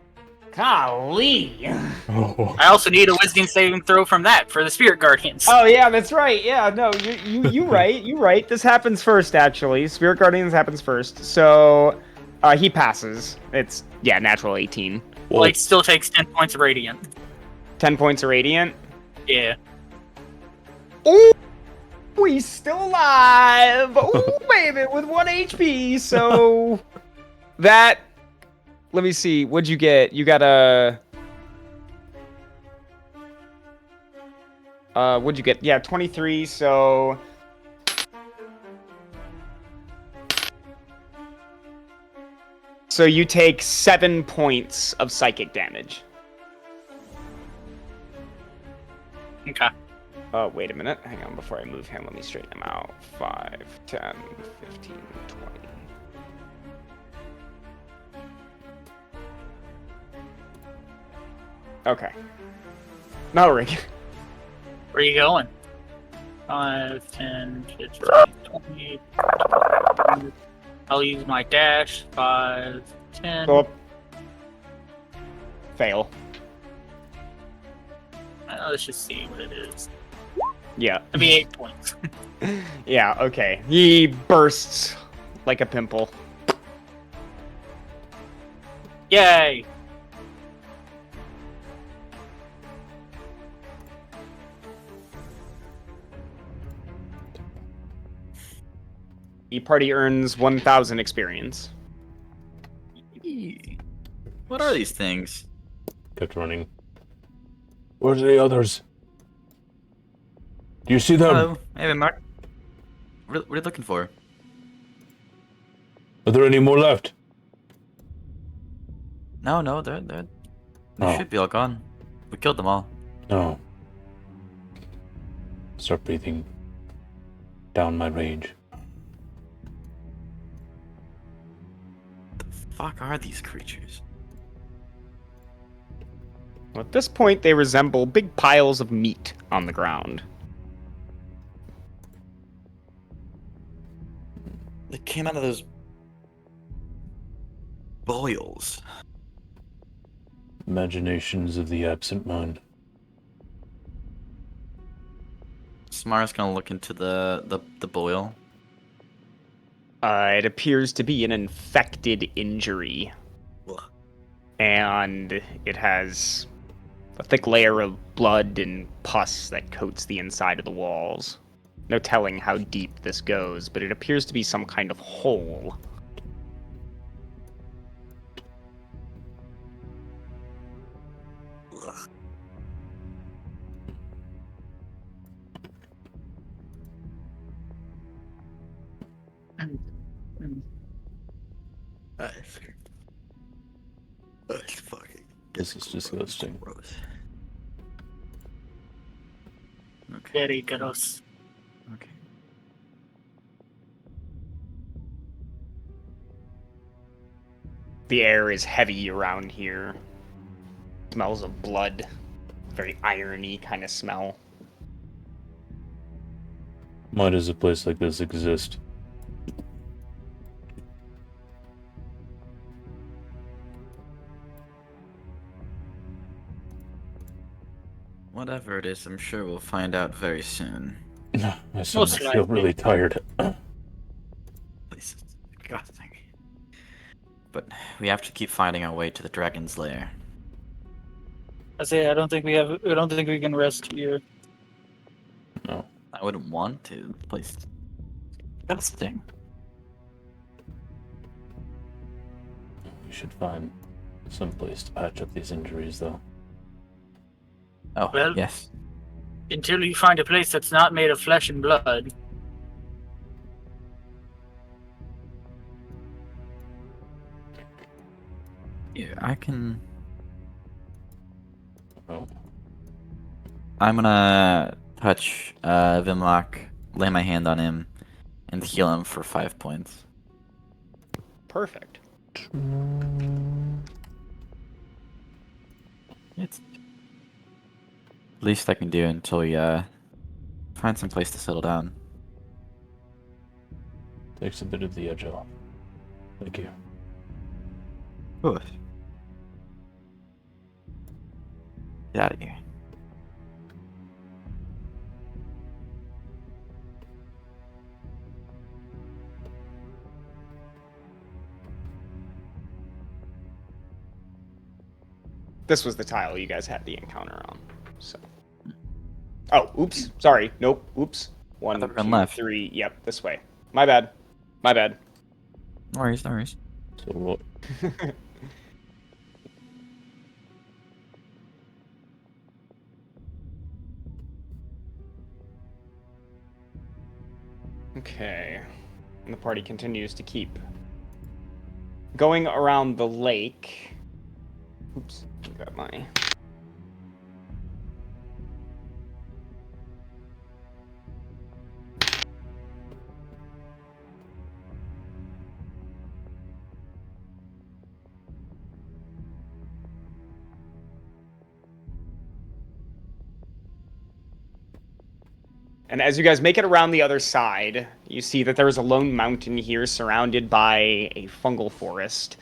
Golly. Oh. I also need a wisdom saving throw from that for the spirit guardians. Oh yeah, that's right. Yeah, no, you right. You right. This happens first, actually. Spirit Guardians happens first. So, he passes. It's natural 18. Well, Like, still takes 10 points of radiant. 10 points of radiant. Yeah. Ooh, he's still alive. Ooh, baby, with 1 HP. So that. Let me see. What'd you get? You got a. What'd you get? Yeah, 23. So. So you take 7 points of psychic damage. Okay. Oh, wait a minute. Hang on, before I move him, let me straighten him out. 5, 10, 15, 20. Okay. Melrig. Where are you going? 5, 10, 15, 20. I'll use my dash. 5, 10. Go up. Fail. Let's just see what it is. Yeah. It'll be 8 points. Yeah, okay. He bursts like a pimple. Yay! The party earns 1,000 experience. What are these things? kept running. Where's the others? Do you see them? Hello, hey Mark. What are you looking for? Are there any more left? No, they Oh. should be all gone. We killed them all. No. Start breathing down my rage. The fuck are these creatures? At this point, they resemble big piles of meat on the ground. They came out of those boils. Imaginations of the absent mind. Samara's gonna look into the boil. It appears to be an infected injury. Ugh. And it has a thick layer of blood and pus that coats the inside of the walls. No telling how deep this goes, but it appears to be some kind of hole. That's fucking This is disgusting. gross. Okay. Very gross. Okay. The air is heavy around here. Smells of blood. Very irony kind of smell. Why does a place like this exist? Whatever it is, I'm sure we'll find out very soon. I suddenly feel likely. really tired. Please, God, thank you. But we have to keep finding our way to the dragon's lair. I say I don't think we can rest here. No. I wouldn't want to. The place is disgusting. We should find some place to patch up these injuries, though. Oh, Well- yes. Until you find a place that's not made of flesh and blood. Yeah, I can. Oh. I'm gonna touch Vimlock, lay my hand on him, and heal him for 5 points. Perfect. It's least I can do until we find some place to settle down. Takes a bit of the edge off. Thank you. Good. Get out of here. This was the tile you guys had the encounter on. So. Oh, oops. Sorry. Nope. Oops. One, thought we were going two, left. 3. Yep, this way. My bad. My bad. No worries, no worries. So what? Okay. And the party continues to keep going around the lake. Oops. I got my. And as you guys make it around the other side, you see that there is a lone mountain here surrounded by a fungal forest.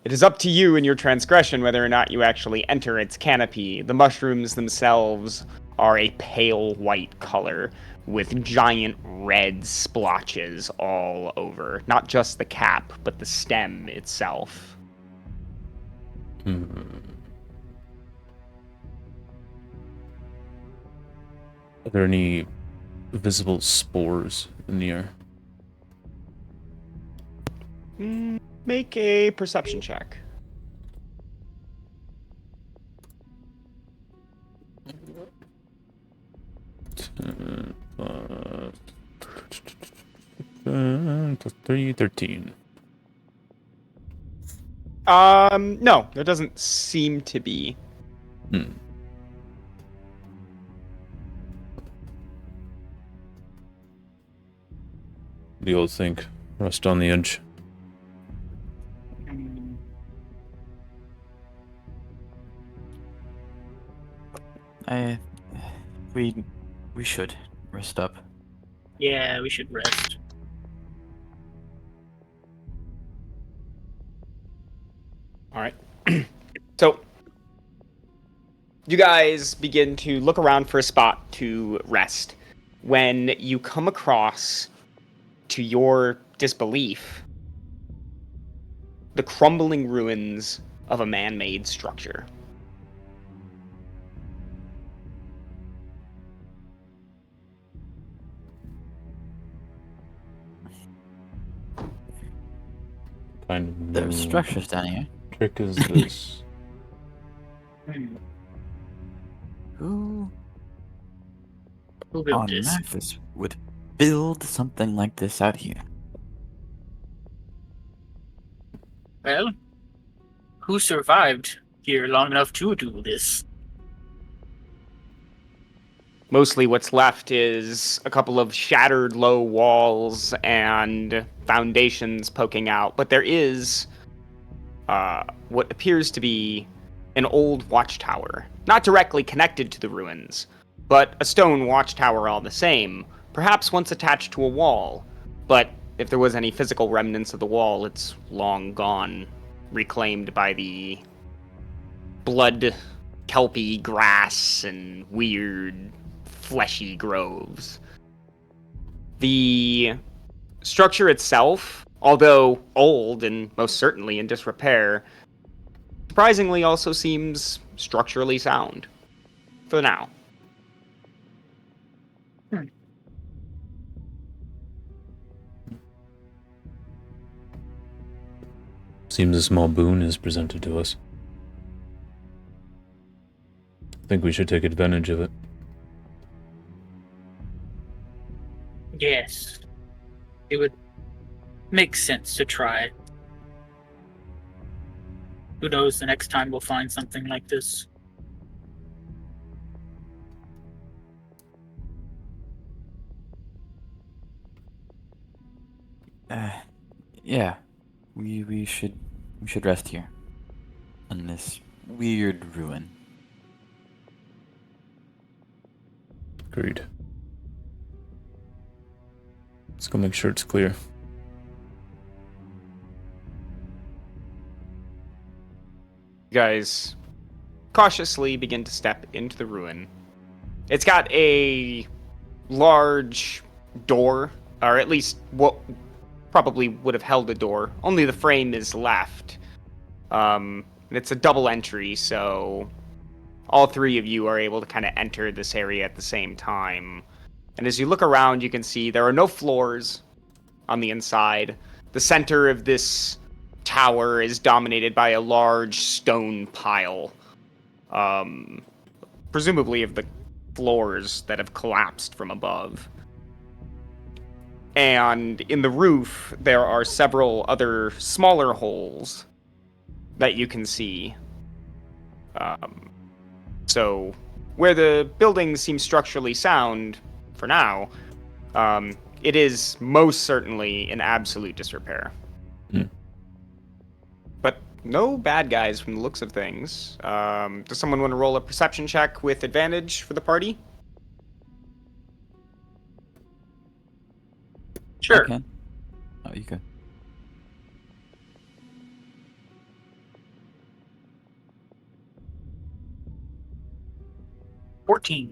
It is up to you in your transgression whether or not you actually enter its canopy. The mushrooms themselves are a pale white color with giant red splotches all over. Not just the cap, but the stem itself. Are there any visible spores in the air? Make a perception check. Plus 3, 13. No, there doesn't seem to be. Hmm. What do you all think? Rest on the edge. We should rest up. Yeah, we should rest. All right. So, you guys begin to look around for a spot to rest when you come across, to your disbelief, the crumbling ruins of a man-made structure. Kind of There's structures down here. trick is this? Who Who built on this? Memphis would build something like this out here? Well, who survived here long enough to do this? Mostly what's left is a couple of shattered low walls and foundations poking out, but there is what appears to be an old watchtower. Not directly connected to the ruins, but a stone watchtower all the same, perhaps once attached to a wall. But if there was any physical remnants of the wall, it's long gone, reclaimed by the blood kelpy grass and weird fleshy groves. The structure itself, although old and most certainly in disrepair, surprisingly also seems structurally sound. For now. Seems a small boon is presented to us. I think we should take advantage of it. Yes. It would make sense to try. Who knows, the next time we'll find something like this. Yeah. We should rest here. In this weird ruin. Agreed. Let's go make sure it's clear. You guys cautiously begin to step into the ruin. It's got a large door, or at least what probably would have held a door. Only the frame is left. It's a double entry, so all three of you are able to kind of enter this area at the same time. And as you look around, you can see there are no floors on the inside. The center of this tower is dominated by a large stone pile, presumably of the floors that have collapsed from above. And in the roof, there are several other smaller holes that you can see. So, where the building seems structurally sound, for now, it is most certainly in absolute disrepair. But no bad guys from the looks of things. Does someone want to roll a perception check with advantage for the party? Sure. I can. Oh, you can. $14.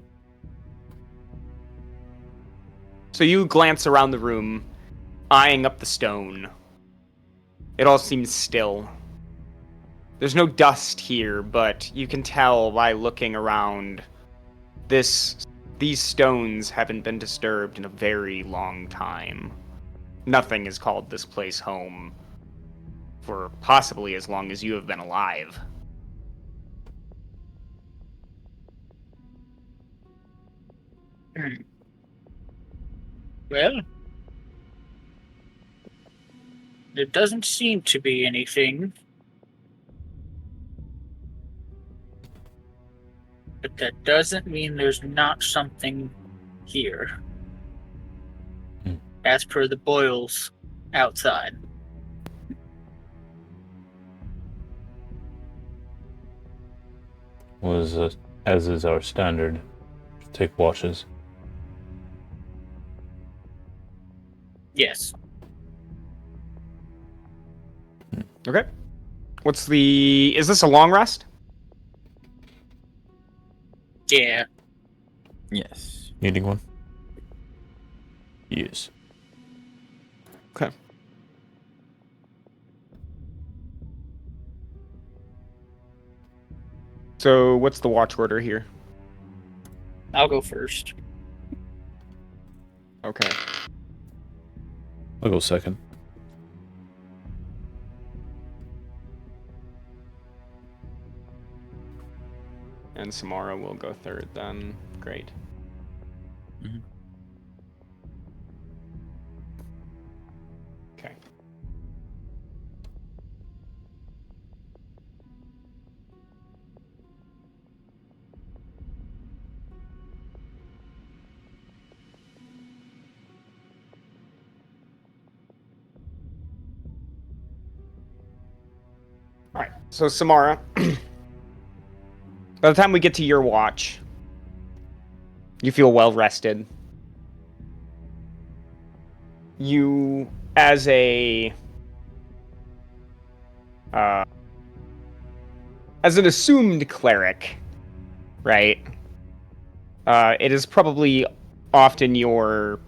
So you glance around the room, eyeing up the stone. It all seems still. There's no dust here, but you can tell by looking around, these stones haven't been disturbed in a very long time. Nothing has called this place home for possibly as long as you have been alive. Well, there doesn't seem to be anything. But that doesn't mean there's not something here. As per the boils outside. As is our standard, take watches. Yes. Okay. Is this a long rest? Yeah. Yes. Needing one? Yes. Okay. So, what's the watch order here? I'll go first. Okay. I'll go second. And Samara will go third then. Great. Mm-hmm. Okay. All right. So Samara, by the time we get to your watch, you feel well rested. You, as an assumed cleric, right? It is probably often your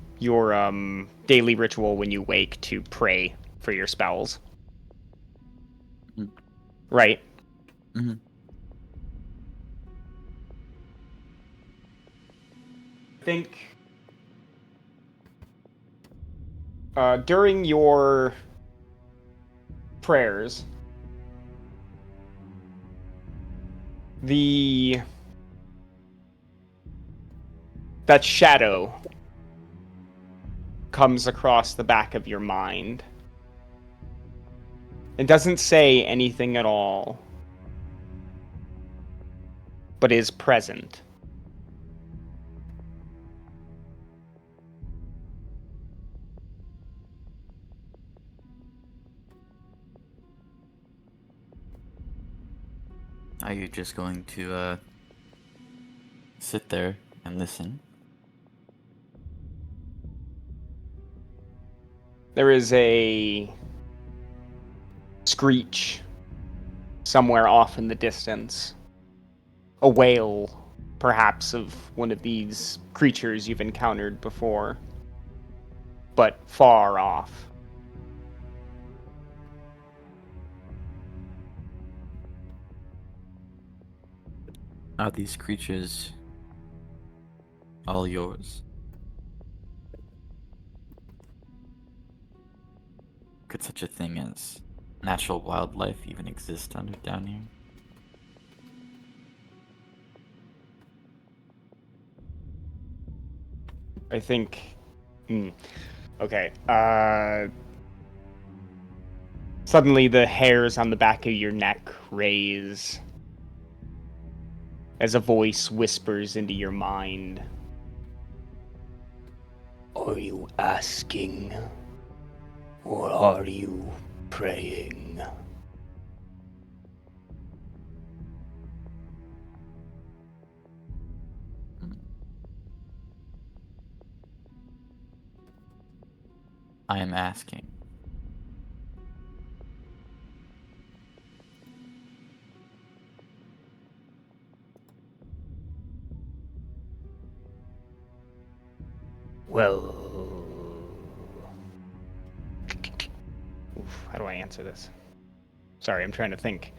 daily ritual when you wake to pray for your spells. Mm. Right? Mhm. I think during your prayers, that shadow comes across the back of your mind. It doesn't say anything at all, but is present. Are you just going to sit there and listen? There is a screech somewhere off in the distance. A wail, perhaps, of one of these creatures you've encountered before, but far off. Are these creatures all yours? Could such a thing as natural wildlife even exist down here? I think. Okay. Suddenly, the hairs on the back of your neck raise as a voice whispers into your mind. Are you asking? Or are you praying? I am asking. Well. How do I answer this? Sorry, I'm trying to think.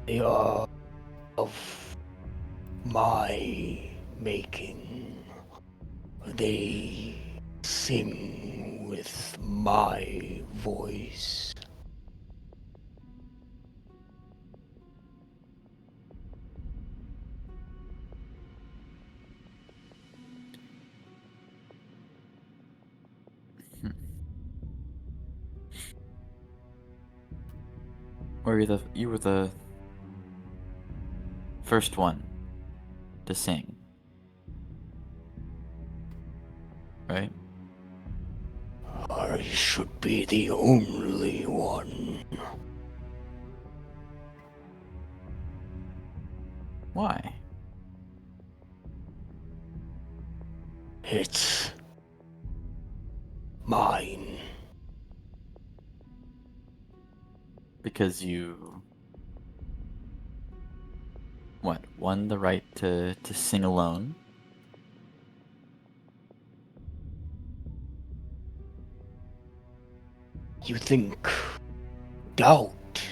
They are of my making. They sing with my voice. You were the first one to sing, right? I should be the only one. Why? It's mine. Because you won the right to sing alone? You think doubt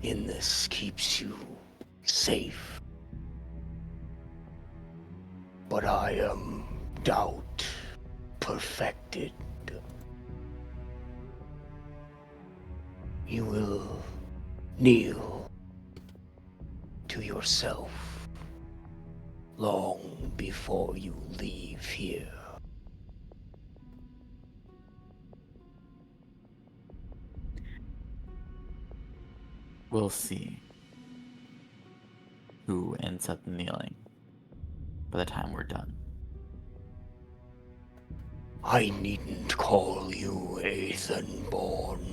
in this keeps you safe. But I am doubt perfected. You will kneel to yourself long before you leave here. We'll see who ends up kneeling by the time we're done. I needn't call you Aethanborn.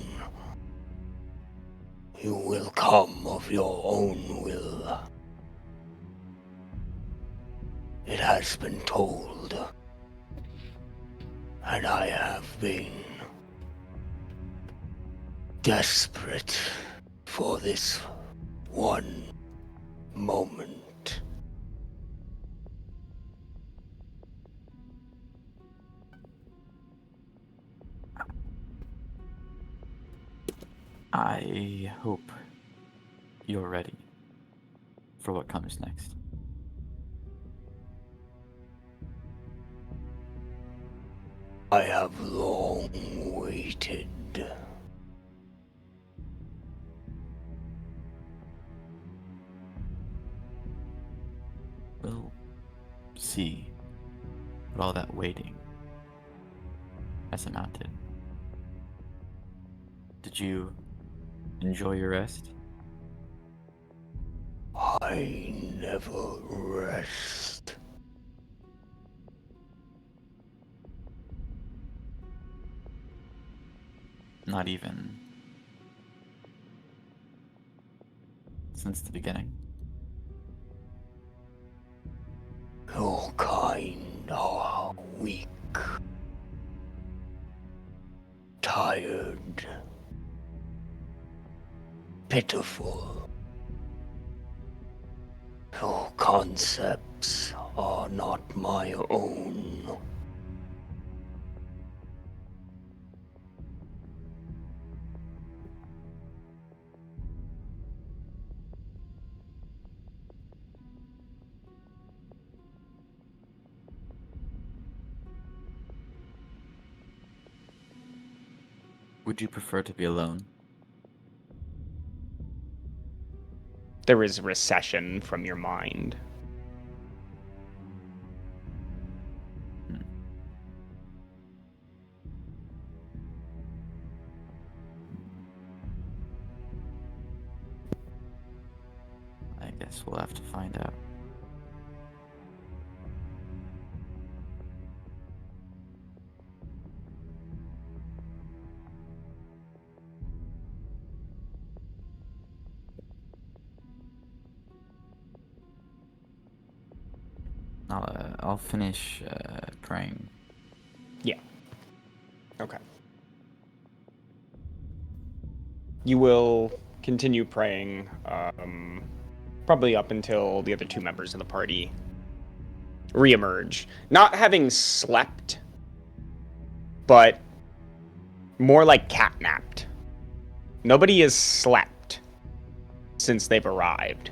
You will come of your own will. It has been told, and I have been desperate for this one moment. I hope you're ready for what comes next. I have long waited. We'll see what all that waiting has amounted. Did you enjoy your rest? I never rest. Not even since the beginning. Your kind are weak, tired, pitiful. Your concepts are not my own. Would you prefer to be alone? There is recession from your mind. I guess we'll have to find out. I'll finish praying. Yeah. Okay. You will continue praying, probably up until the other two members of the party reemerge. Not having slept, but more like catnapped. Nobody has slept since they've arrived.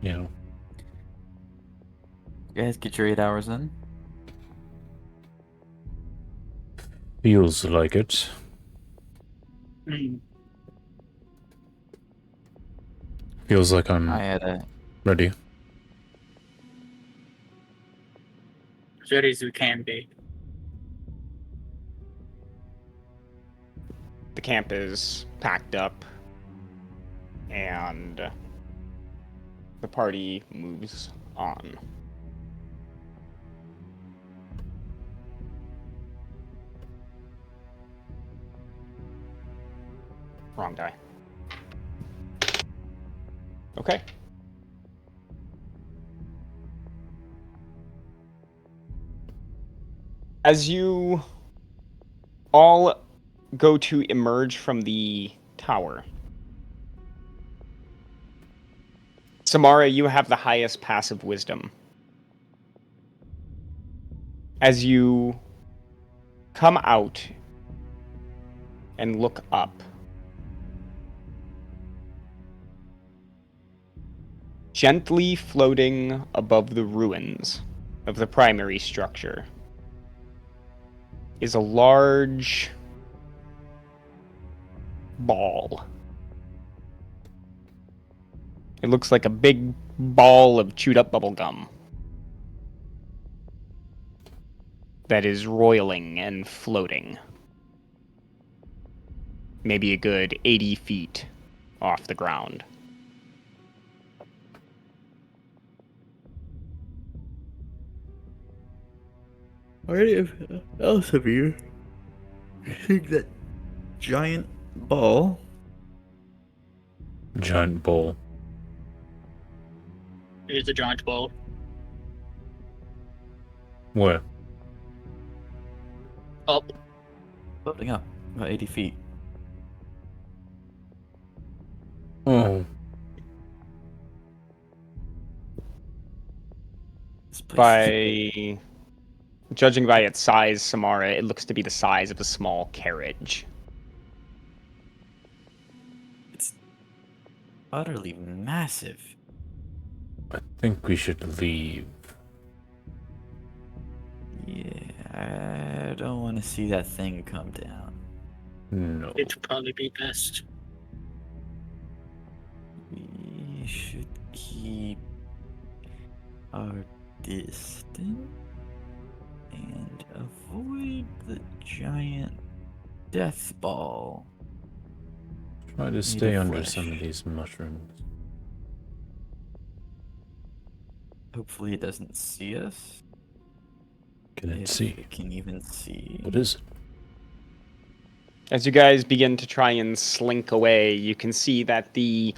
Yeah. You guys get your 8 hours in? Feels like it. Feels like I'm I had a ready. As ready as we can be. The camp is packed up, and the party moves on. Wrong die. Okay. As you all go to emerge from the tower, Samara, you have the highest passive wisdom. As you come out and look up, gently floating above the ruins of the primary structure is a large ball. It looks like a big ball of chewed up bubble gum that is roiling and floating. Maybe a good 80 feet off the ground. Are any else of you think that giant ball? Giant bowl. It is a giant ball. Where? Up. Floating up. About 80 feet. Oh, This place is By judging by its size, Samara, it looks to be the size of a small carriage. it's utterly massive. I think we should leave. Yeah, I don't want to see that thing come down. No. It'd probably be best. We should keep our distance and avoid the giant death ball. Try to Made stay of under flesh. some of these mushrooms. Hopefully it doesn't see us. Can it If see? it can even see. What is it? As you guys begin to try and slink away, you can see that the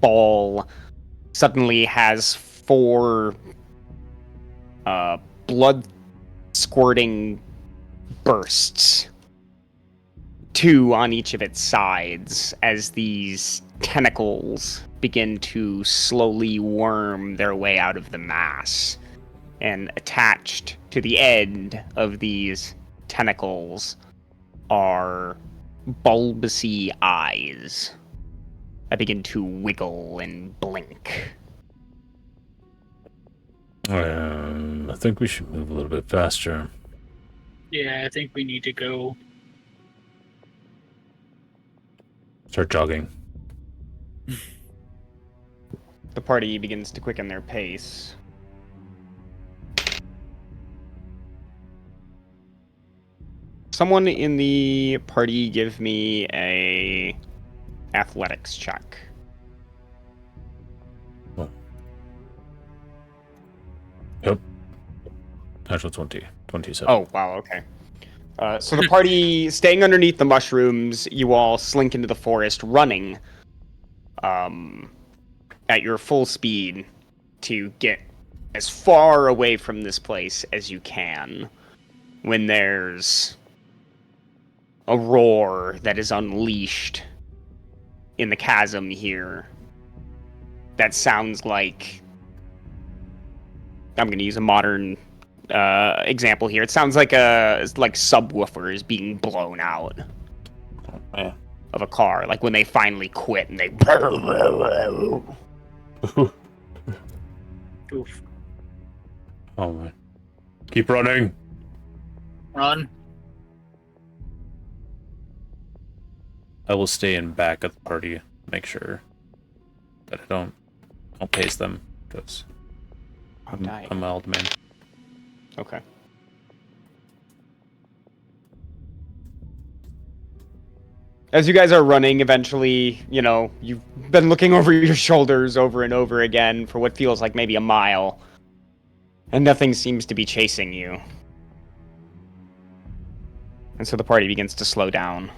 ball suddenly has four blood squirting bursts, two on each of its sides, as these tentacles begin to slowly worm their way out of the mass. And attached to the end of these tentacles are bulbousy eyes that begin to wiggle and blink. I think we should move a little bit faster. Yeah, I think we need to go. Start jogging. The party begins to quicken their pace. Someone in the party give me a athletics check. Yep. Natural 20. 27. Oh, wow, okay. So the party, staying underneath the mushrooms, you all slink into the forest running at your full speed to get as far away from this place as you can when there's a roar that is unleashed in the chasm here that sounds like, I'm going to use a modern example here. It sounds like subwoofer is being blown out Yeah. of a car, like when they finally quit and they Oof. Oh man. Keep running. Run. I will stay in back of the party. Make sure that I don't pace them, because I'm a mild man. Okay. As you guys are running, eventually, you've been looking over your shoulders over and over again for what feels like maybe a mile, and nothing seems to be chasing you. And so the party begins to slow down.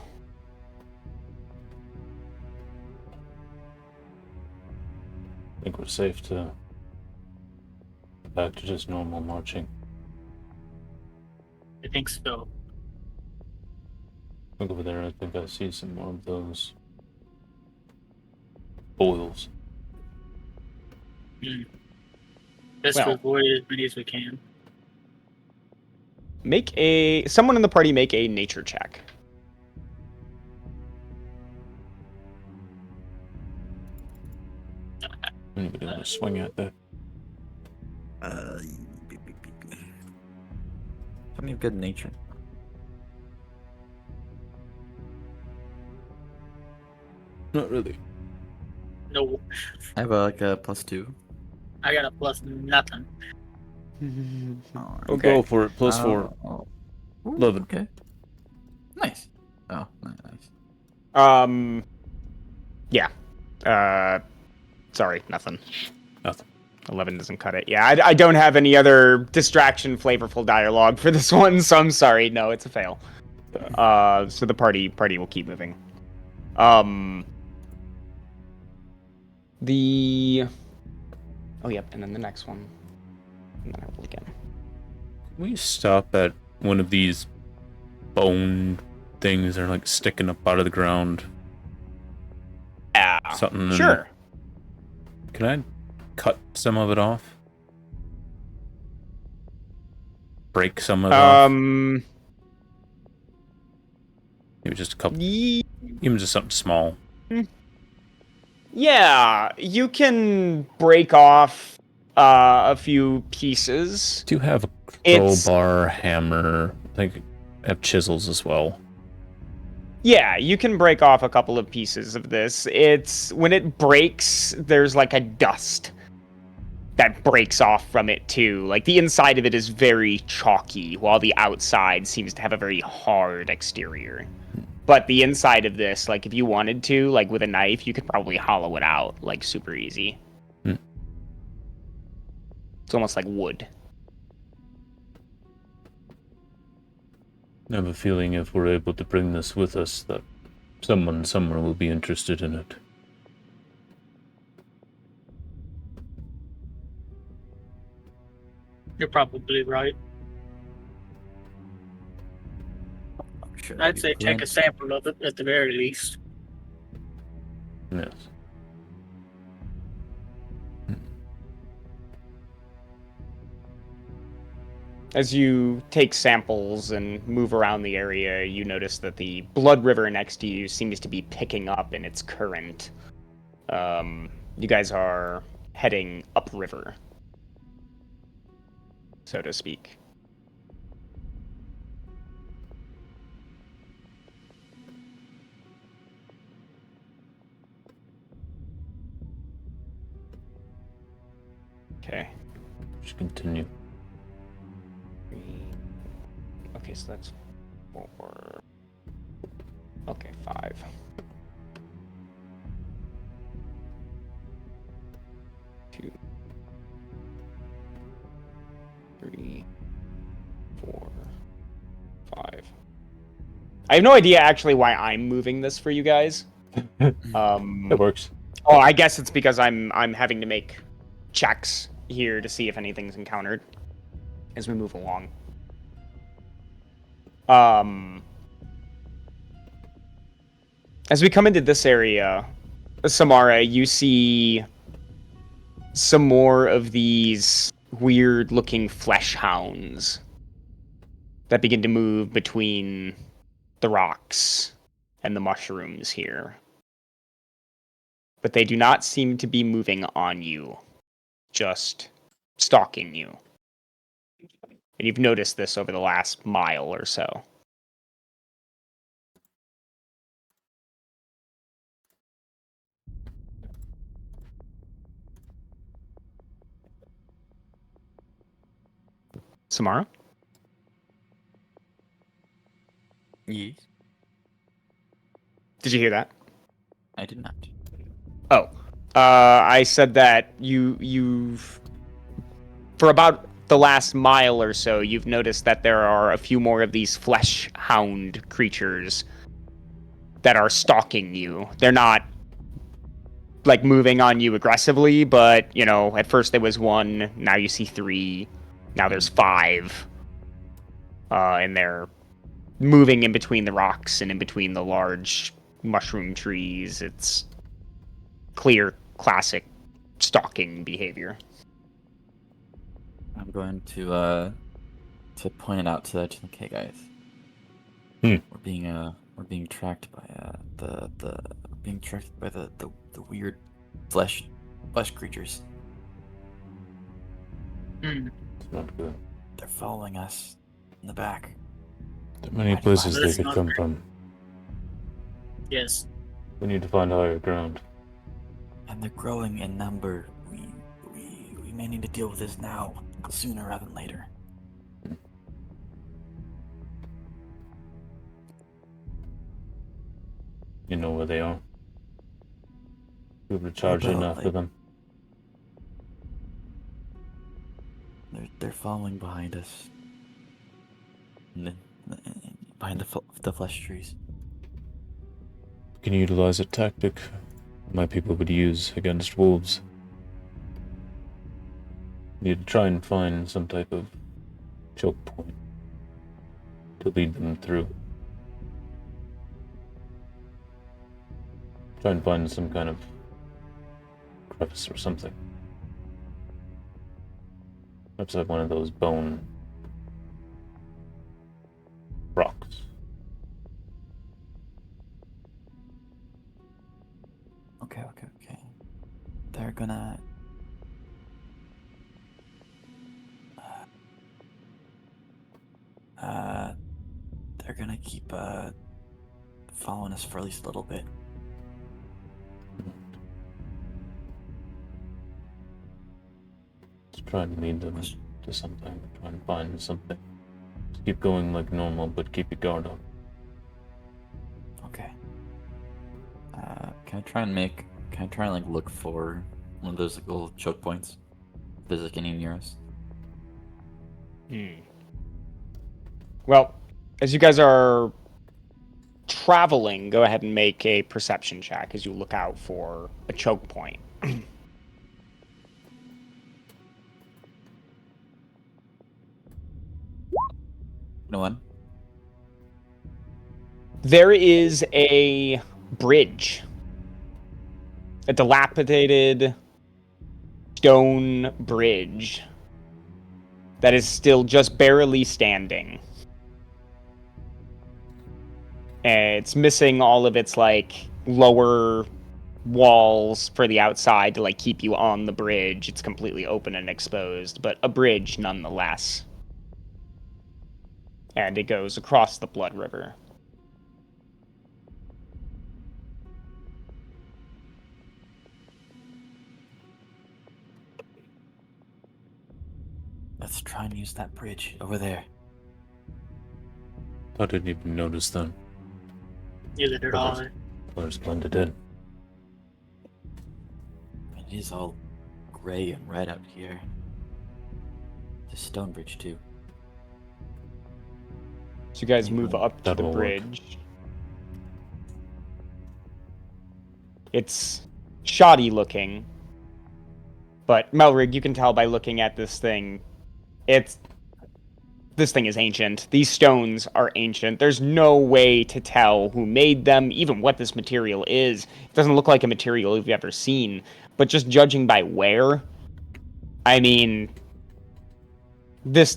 I think we're safe to go back to just normal marching. I think so. Look over there, I think I see some more of those boils. Best Well. to avoid as many as we can. Someone in the party make a nature check. Anybody want to swing at that? Plenty of good nature. Not really. No, I have a +2. I got a plus nothing. I'll go for it. +4. Ooh, 11. Okay. Nice. Oh, nice. Yeah. Sorry, nothing. Nothing. 11 doesn't cut it. Yeah, I don't have any other distraction, flavorful dialogue for this one, so I'm sorry. No, it's a fail. So the party will keep moving. Oh, yep, and then the next one. And then I will again. Can we stop at one of these bone things that are like sticking up out of the ground. Yeah, Something. sure. Can I cut some of it off? Break some of it off? Maybe just a couple. Even just something small. Yeah, you can break off a few pieces. Do you have a crowbar, hammer? I think I have chisels as well. Yeah, you can break off a couple of pieces of this. It's when it breaks, there's like a dust that breaks off from it too. Like the inside of it is very chalky, while the outside seems to have a very hard exterior. But the inside of this, like if you wanted to, like with a knife, you could probably hollow it out like super easy. Hmm. It's almost like wood. I have a feeling if we're able to bring this with us, that someone somewhere will be interested in it. You're probably right. Should I'd we say take a plant- sample of it at the very least. Yes. As you take samples and move around the area, you notice that the blood river next to you seems to be picking up in its current. You guys are heading upriver, so to speak. Okay. Just continue. Okay, so that's 4. Okay, 5. 2, 3, 4, 5. I have no idea actually why I'm moving this for you guys. It works. Oh, I guess it's because I'm having to make checks here to see if anything's encountered as we move along. As we come into this area, Samara, you see some more of these weird-looking flesh hounds that begin to move between the rocks and the mushrooms here. But they do not seem to be moving on you, just stalking you. And you've noticed this over the last mile or so. Samara? Yes, Did you hear that? I did not. Oh. I said that you've... For about the last mile or so, you've noticed that there are a few more of these flesh hound creatures that are stalking you. They're not, like, moving on you aggressively, but, you know, at first there was 1, now you see 3, now there's 5. And they're moving in between the rocks and in between the large mushroom trees. It's clear, classic stalking behavior. I'm going to point it out to the okay guys. Hmm. We're being tracked by the weird flesh creatures. Hmm. It's not good. They're following us in the back. There are many places they That's could not come good. from. Yes. We need to find higher ground. And they're growing in number. We may need to deal with this now, sooner rather than later. You know where they are. We'll recharge in after them. They're following behind us. And then, behind the flesh trees. Can you utilize a tactic my people would use against wolves? Need to try and find some type of choke point to lead them through. Try and find some kind of crevice or something. Perhaps like one of those bone rocks. Okay. They're gonna. They're gonna keep following us for at least a little bit. Let's try and lead them to something. Try and find something. Just keep going like normal, but keep your guard up. Okay. Can I try and like look for one of those like, little choke points? If there's like any near us. Well, as you guys are traveling, go ahead and make a perception check as you look out for a choke point. No one. There is a bridge, a dilapidated stone bridge that is still just barely standing. And it's missing all of its like lower walls for the outside to like keep you on the bridge. It's completely open and exposed, but a bridge nonetheless. And it goes across the Blood River. Let's try and use that bridge over there. I didn't even notice them. Neither did I. Colors blended in. It is all gray and red out here. The stone bridge too. So you guys move up to the That'll work. bridge. It's shoddy looking, but Melrig, you can tell by looking at this thing, this thing is ancient. These stones are ancient. There's no way to tell who made them, even what this material is. It doesn't look like a material you've ever seen, but just judging by where, I mean, if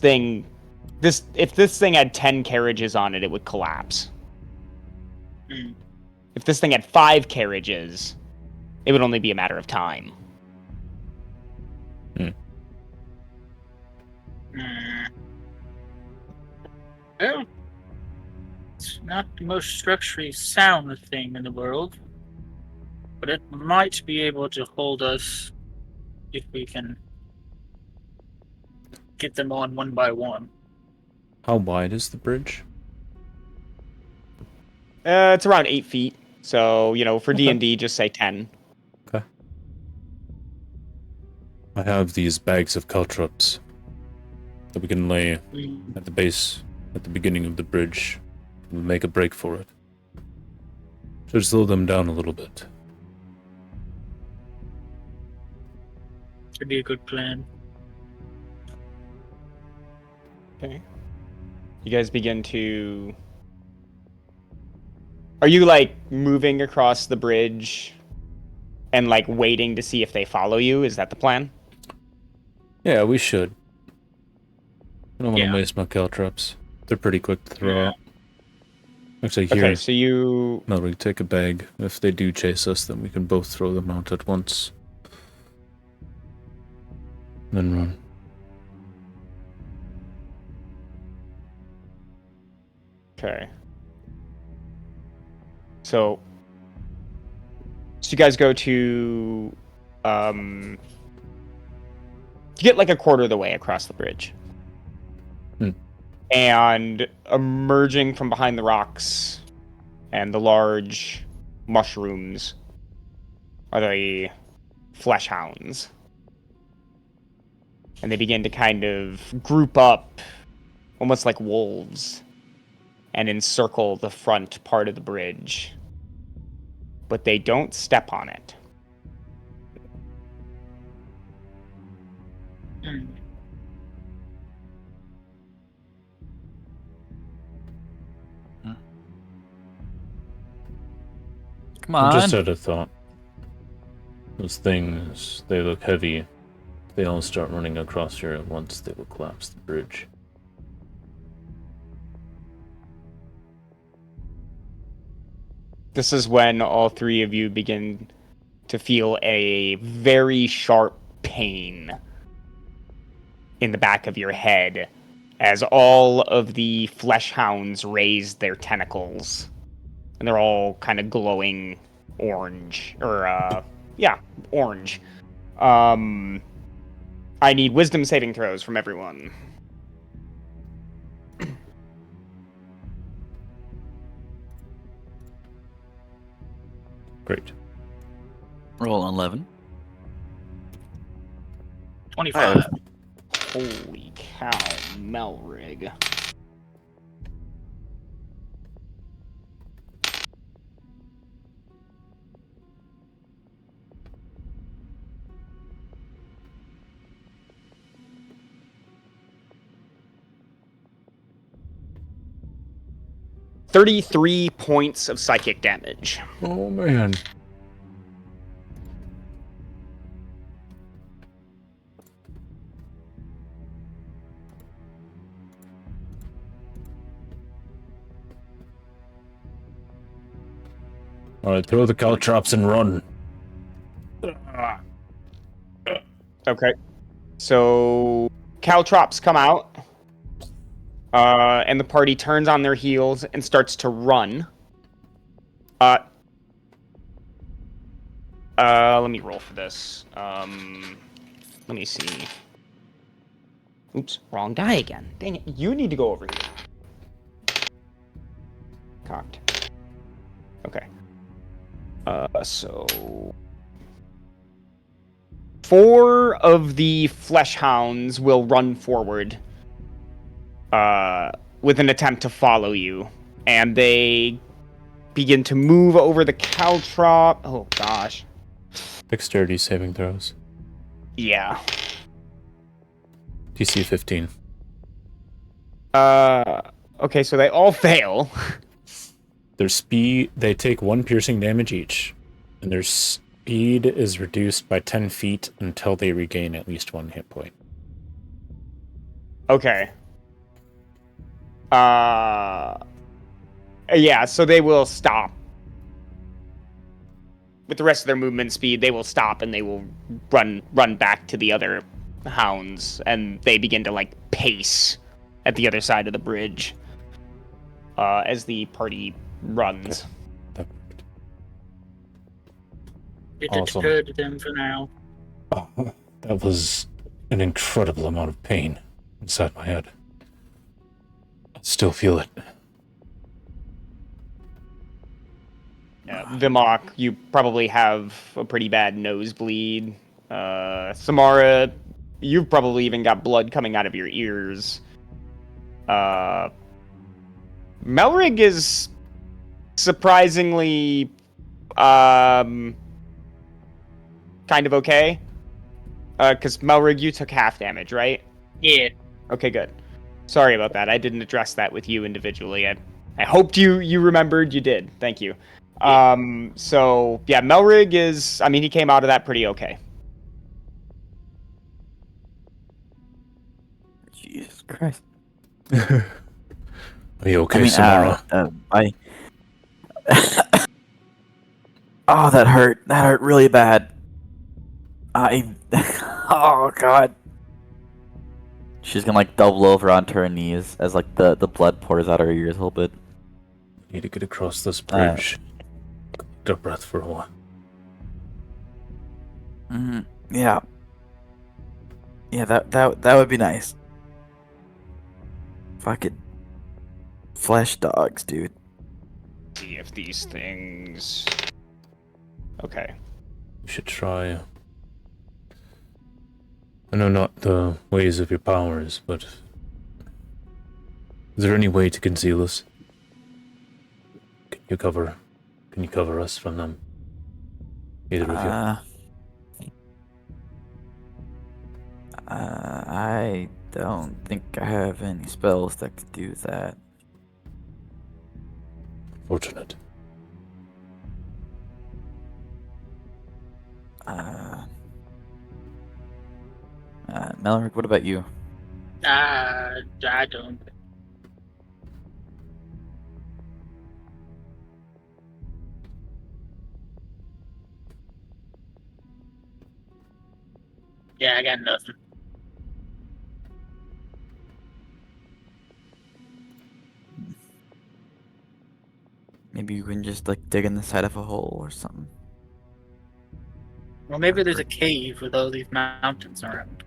this thing had 10 carriages on it, it would collapse. If this thing had 5 carriages, it would only be a matter of time. Well, it's not the most structurally sound thing in the world, but it might be able to hold us if we can get them on one by one. How wide is the bridge? It's around 8 feet. So, for Okay. D&D, just say 10. Okay. I have these bags of caltrops that we can lay at the base, at the beginning of the bridge. We'll make a break for it. Should slow them down a little bit. Could be a good plan. Okay. You guys begin to... Are you, like, moving across the bridge and, like, waiting to see if they follow you? Is that the plan? Yeah, we should. I don't want to Yeah. waste my caltrops. They're pretty quick to throw out. Actually, here, Okay, so you... Melrig, take a bag. If they do chase us, then we can both throw them out at once. Then run. Okay. So you guys go to, you get like a quarter of the way across the bridge. And emerging from behind the rocks and the large mushrooms are the flesh hounds. And they begin to kind of group up, almost like wolves, and encircle the front part of the bridge. But they don't step on it. Come I on. just had a thought. Those things, they look heavy. If they all start running across here at once, they will collapse the bridge. This is when all three of you begin to feel a very sharp pain in the back of your head as all of the flesh hounds raise their tentacles. And they're all kind of glowing orange. Orange. I need wisdom saving throws from everyone. Great. Roll 11. 25. Holy cow, Melrig. $33 points of psychic damage. Oh man. Alright, throw the caltrops and run. Okay. So caltrops come out. And the party turns on their heels and starts to run. Let me roll for this. Let me see. Oops, wrong die again. Dang it, you need to go over here. Cocked. Okay. So 4 of the flesh hounds will run forward with an attempt to follow you, and they begin to move over the caltrop. Oh gosh. Dexterity saving throws. Yeah. DC 15. Okay, so they all fail. Their speed, they take 1 piercing damage each, and their speed is reduced by 10 feet until they regain at least 1 hit point. Okay. Yeah, so they will stop. With the rest of their movement speed, they will stop and they will run back to the other hounds, and they begin to like pace at the other side of the bridge as the party runs. It Awesome. good them for now. Oh, that was an incredible amount of pain inside my head. I still feel it. Yeah, Vimok, you probably have a pretty bad nosebleed. Samara, you've probably even got blood coming out of your ears. Melrig is surprisingly kind of okay. Because Melrig, you took half damage, right? Yeah. Okay, good. Sorry about that. I didn't address that with you individually. I hoped you remembered. You did. Thank you. So yeah, Melrig is. I mean, he came out of that pretty okay. Jesus Christ. Are you okay, I mean, Samara? Oh, that hurt. That hurt really bad. Oh god. She's gonna like double over onto her knees as like the blood pours out her ears a little bit. Need to get across this bridge. Collect our breath for a while. Yeah. Yeah, that would be nice. Fucking flesh dogs, dude. See if these things. Okay. We should try. I know not the ways of your powers, but is there any way to conceal us? Can you cover us from them? Either of you. I don't think I have any spells that could do that. Fortunate. Melrick, what about you? I don't. Yeah, I got nothing. Maybe you can just like dig in the side of a hole or something. Well, maybe there's a cave with all these mountains around.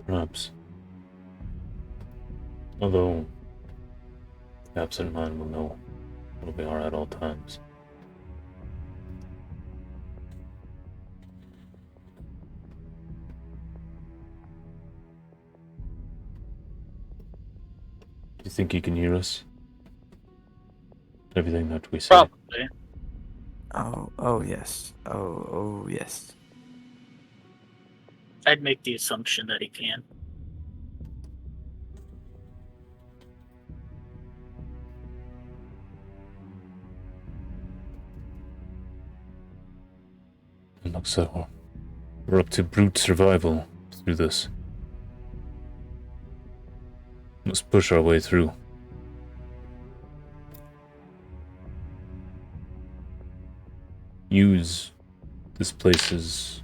Perhaps. Although, the absent mind will know where we are at all times. Do you think he can hear us? Everything that we say. Probably. Oh yes. Oh yes. I'd make the assumption that he can. It looks like we're up to brute survival through this. Let's push our way through. Use this place's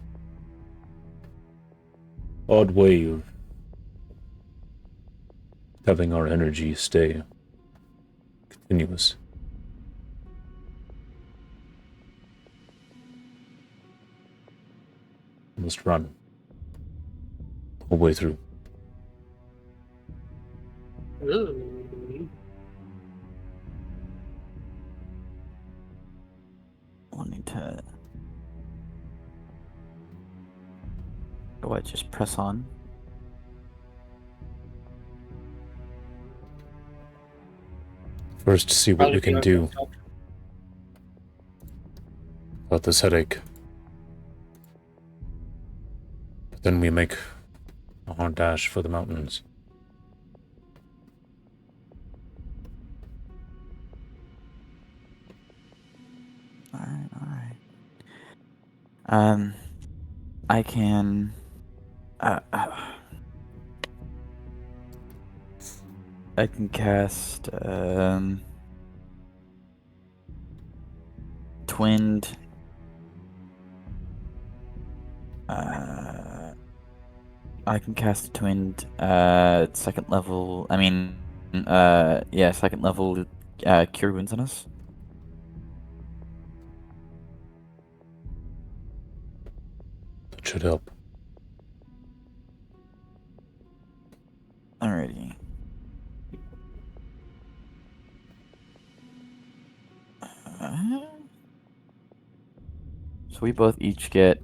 odd way of having our energy stay continuous. Must run the whole way through. Ooh. Wanting to. What? Just press on. First, see what Probably we can be do okay. about this headache. But then we make a hard dash for the mountains. Alright. I can. I can cast Twinned. I can cast Twinned second level. I mean, yeah, second level Cure Wounds on us. That should help. Alrighty. So we both each get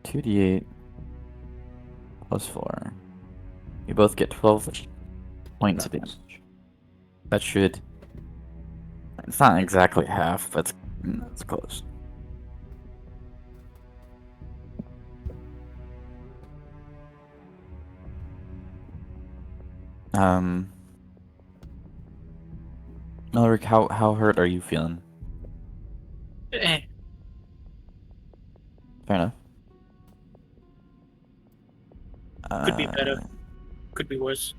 2d8 plus 4. We both get 12 points of damage. That should. It's not exactly half, but it's close. Ulrich, how hurt are you feeling? Eh, Fair enough. could be better. Could be worse.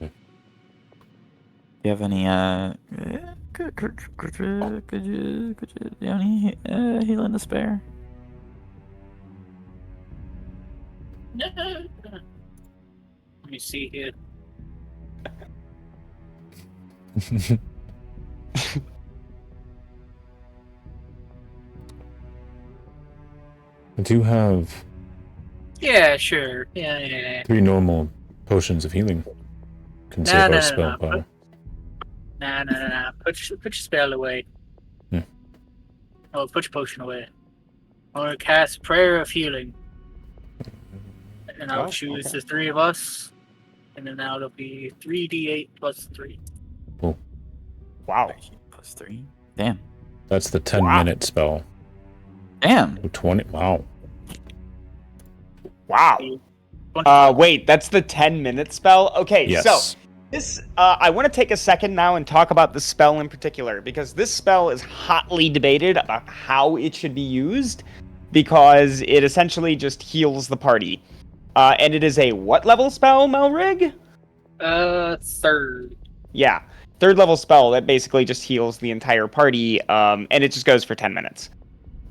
Do you have any could you do you have any healing to spare? Let me see here. I do have Yeah, sure. Yeah. 3 normal potions of healing. Can save our spell power. Nah. Put your spell away. Hmm. Oh, put your potion away. I'm gonna cast Prayer of Healing. And I'll choose okay. the 3 of us. And then that'll be 3d8 plus 3. Wow. Plus 3. Damn. That's the 10-minute spell. Damn. 20. Wow. Wow. Wait, that's the 10-minute spell? Okay, Yes. so This, I want to take a second now and talk about the spell in particular, because this spell is hotly debated about how it should be used, because it essentially just heals the party. And it is a what level spell, Melrig? Third. Yeah, third level spell that basically just heals the entire party, and it just goes for 10 minutes.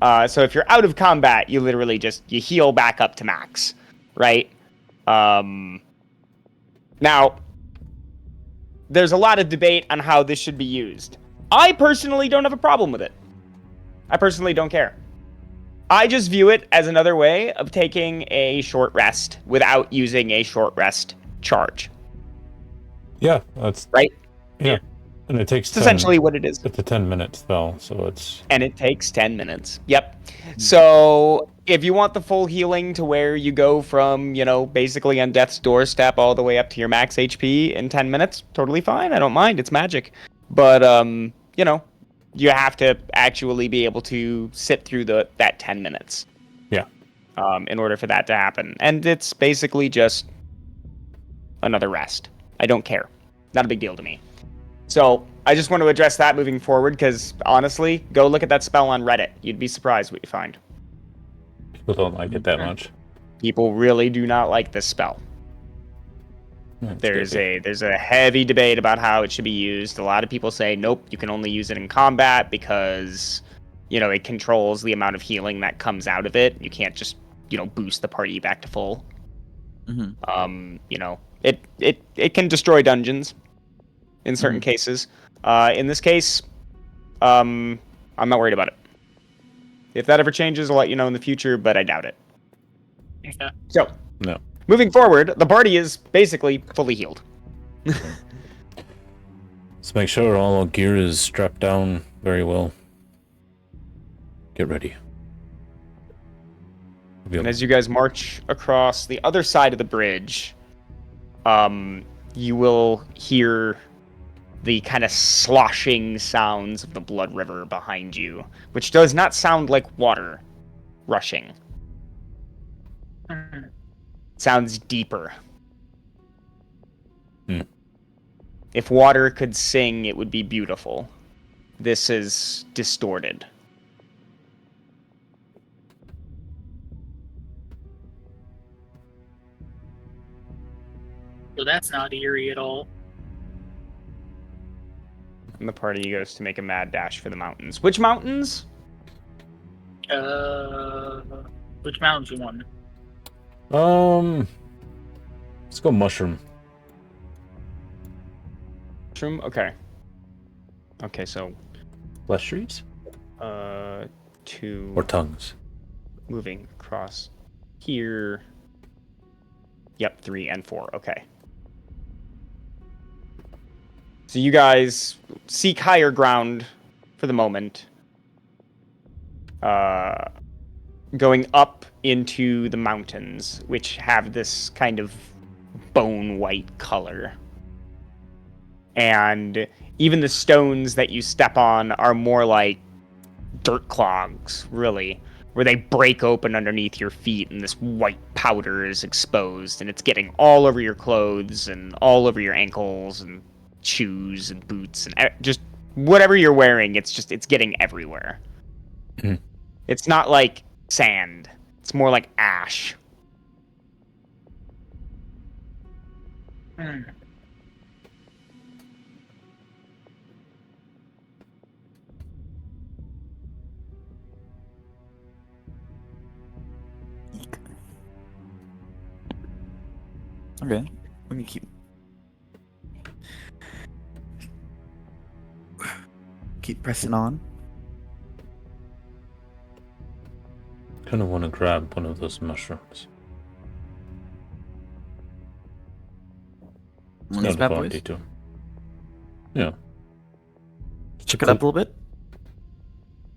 So if you're out of combat, you literally you heal back up to max, right? Now, there's a lot of debate on how this should be used. I personally don't have a problem with it. I personally don't care. I just view it as another way of taking a short rest without using a short rest charge. Yeah, that's right. Yeah, and it takes It's essentially what it is. It's a 10-minute spell, so it's. And it takes 10 minutes. Yep. So if you want the full healing to where you go from, basically on death's doorstep all the way up to your max HP in 10 minutes, totally fine. I don't mind. It's magic. But, you have to actually be able to sit through that 10 minutes. Yeah. In order for that to happen. And it's basically just another rest. I don't care. Not a big deal to me. So I just want to address that moving forward, because honestly, go look at that spell on Reddit. You'd be surprised what you find. People don't like it that much. People really do not like this spell. There's a heavy debate about how it should be used. A lot of people say, nope, you can only use it in combat because, it controls the amount of healing that comes out of it. You can't just, boost the party back to full. Mm-hmm. It can destroy dungeons in certain cases. In this case, I'm not worried about it. If that ever changes, I'll let you know in the future, but I doubt it. Okay. So, no. Moving forward, the party is basically fully healed. Let's make sure all our gear is strapped down very well. Get ready. And as you guys march across the other side of the bridge, you will hear the kind of sloshing sounds of the Blood River behind you, which does not sound like water rushing. It sounds deeper. If water could sing, it would be beautiful. This is distorted. So that's not eerie at all. And the party goes to make a mad dash for the mountains. Which mountains? Which mountains you want? Let's go mushroom. Mushroom? Okay. Okay, so Flesh trees? two Or tongues? moving across here. Yep, 3 and 4. Okay. So you guys seek higher ground for the moment. Going up into the mountains, which have this kind of bone white color. And even the stones that you step on are more like dirt clogs, really, where they break open underneath your feet and this white powder is exposed, and it's getting all over your clothes and all over your ankles and shoes and boots and just whatever you're wearing. It's getting everywhere. It's not like sand. It's more like ash. Okay, we can keep pressing on. Kind of want to grab one of those mushrooms. One of these bad boys? Detail. Yeah. Check it up a little bit.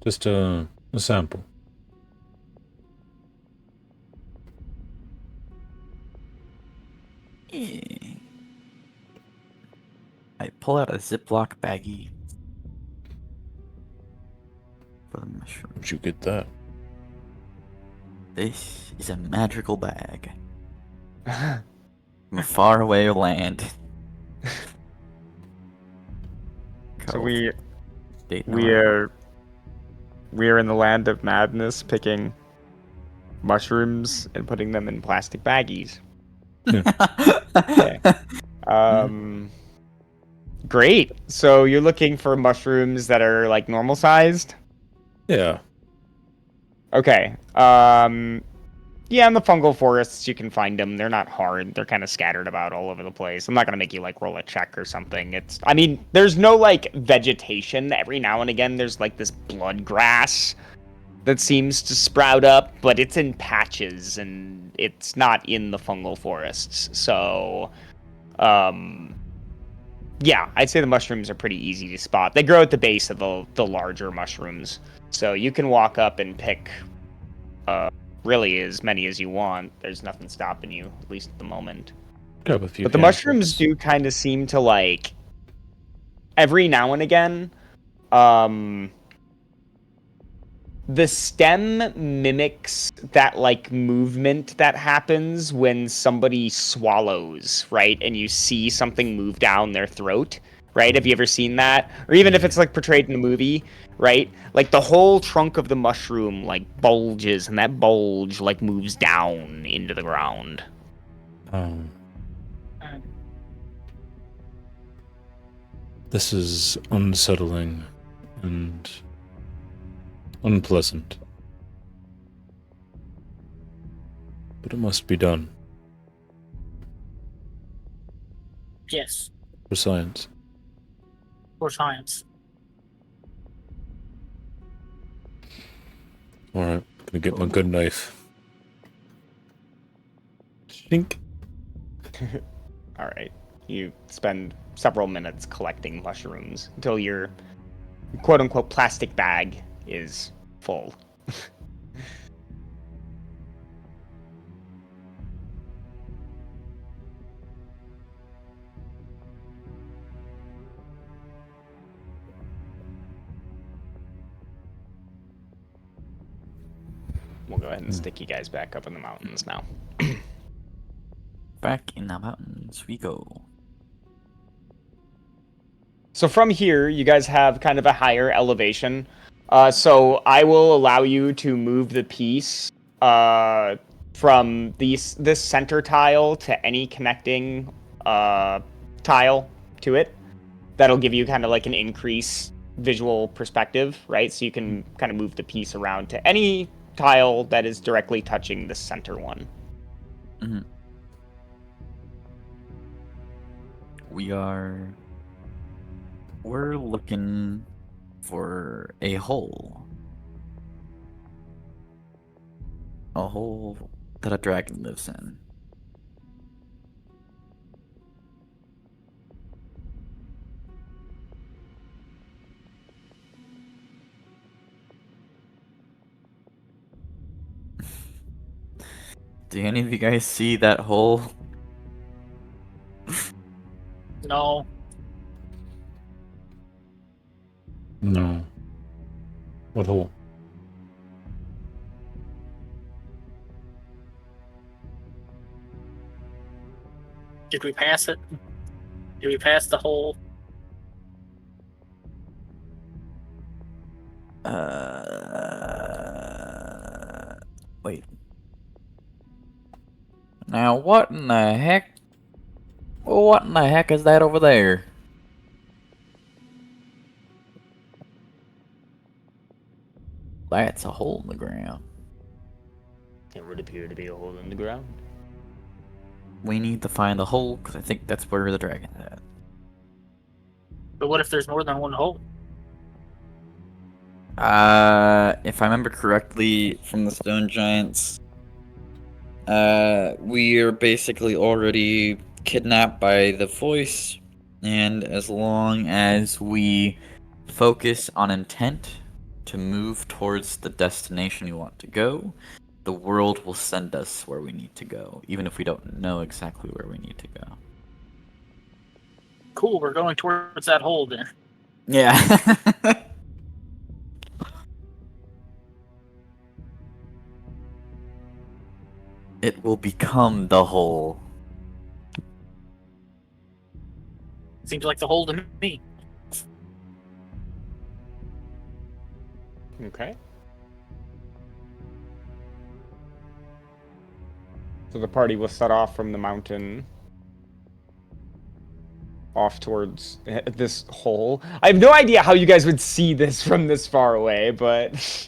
Just a sample. I pull out a Ziploc baggie for the mushroom. Where'd you get that? This is a magical bag from a faraway land. So we Dating we around. are we are in the land of madness, picking mushrooms and putting them in plastic baggies. Okay. Great. So you're looking for mushrooms that are like normal sized? Yeah. Okay. Yeah, in the fungal forests you can find them. They're not hard. They're kind of scattered about all over the place. I'm not gonna make you like roll a check or something. I mean, there's no like vegetation. Every now and again there's like this blood grass that seems to sprout up, but it's in patches and it's not in the fungal forests. So, yeah, I'd say the mushrooms are pretty easy to spot. They grow at the base of the larger mushrooms, so you can walk up and pick really as many as you want. There's nothing stopping you, at least at the moment. Grab a few. But the mushrooms do kind of seem to like every now and again. The stem mimics that like movement that happens when somebody swallows, right? And you see something move down their throat, right? Have you ever seen that? Or even if it's like portrayed in a movie, right? Like the whole trunk of the mushroom like bulges and that bulge like moves down into the ground. This is unsettling and unpleasant. But it must be done. Yes, For science. for science. Alright, gonna get my good knife. Shink. All right. You spend several minutes collecting mushrooms until your quote unquote plastic bag is full. We'll go ahead and stick you guys back up in the mountains now. Back in the mountains we go. So from here, you guys have kind of a higher elevation. So I will allow you to move the piece from this center tile to any connecting tile to it. That'll give you kind of like an increased visual perspective, right? So you can kind of move the piece around to any tile that is directly touching the center one. Mm-hmm. We're looking for a hole. A hole that a dragon lives in. Do any of you guys see that hole? No. No. What hole? Did we pass it? Did we pass the hole? Wait. Now, what in the heck? What in the heck is that over there? That's a hole in the ground. It would appear to be a hole in the ground. We need to find the hole, because I think that's where the dragon's at. But what if there's more than one hole? If I remember correctly from the Stone Giants, we are basically already kidnapped by the voice, and as long as we focus on intent to move towards the destination we want to go, the world will send us where we need to go, even if we don't know exactly where we need to go. Cool, we're going towards that hole then. Yeah. It will become the hole. Seems like the hole to me. Okay. So the party will set off from the mountain off towards this hole. I have no idea how you guys would see this from this far away, but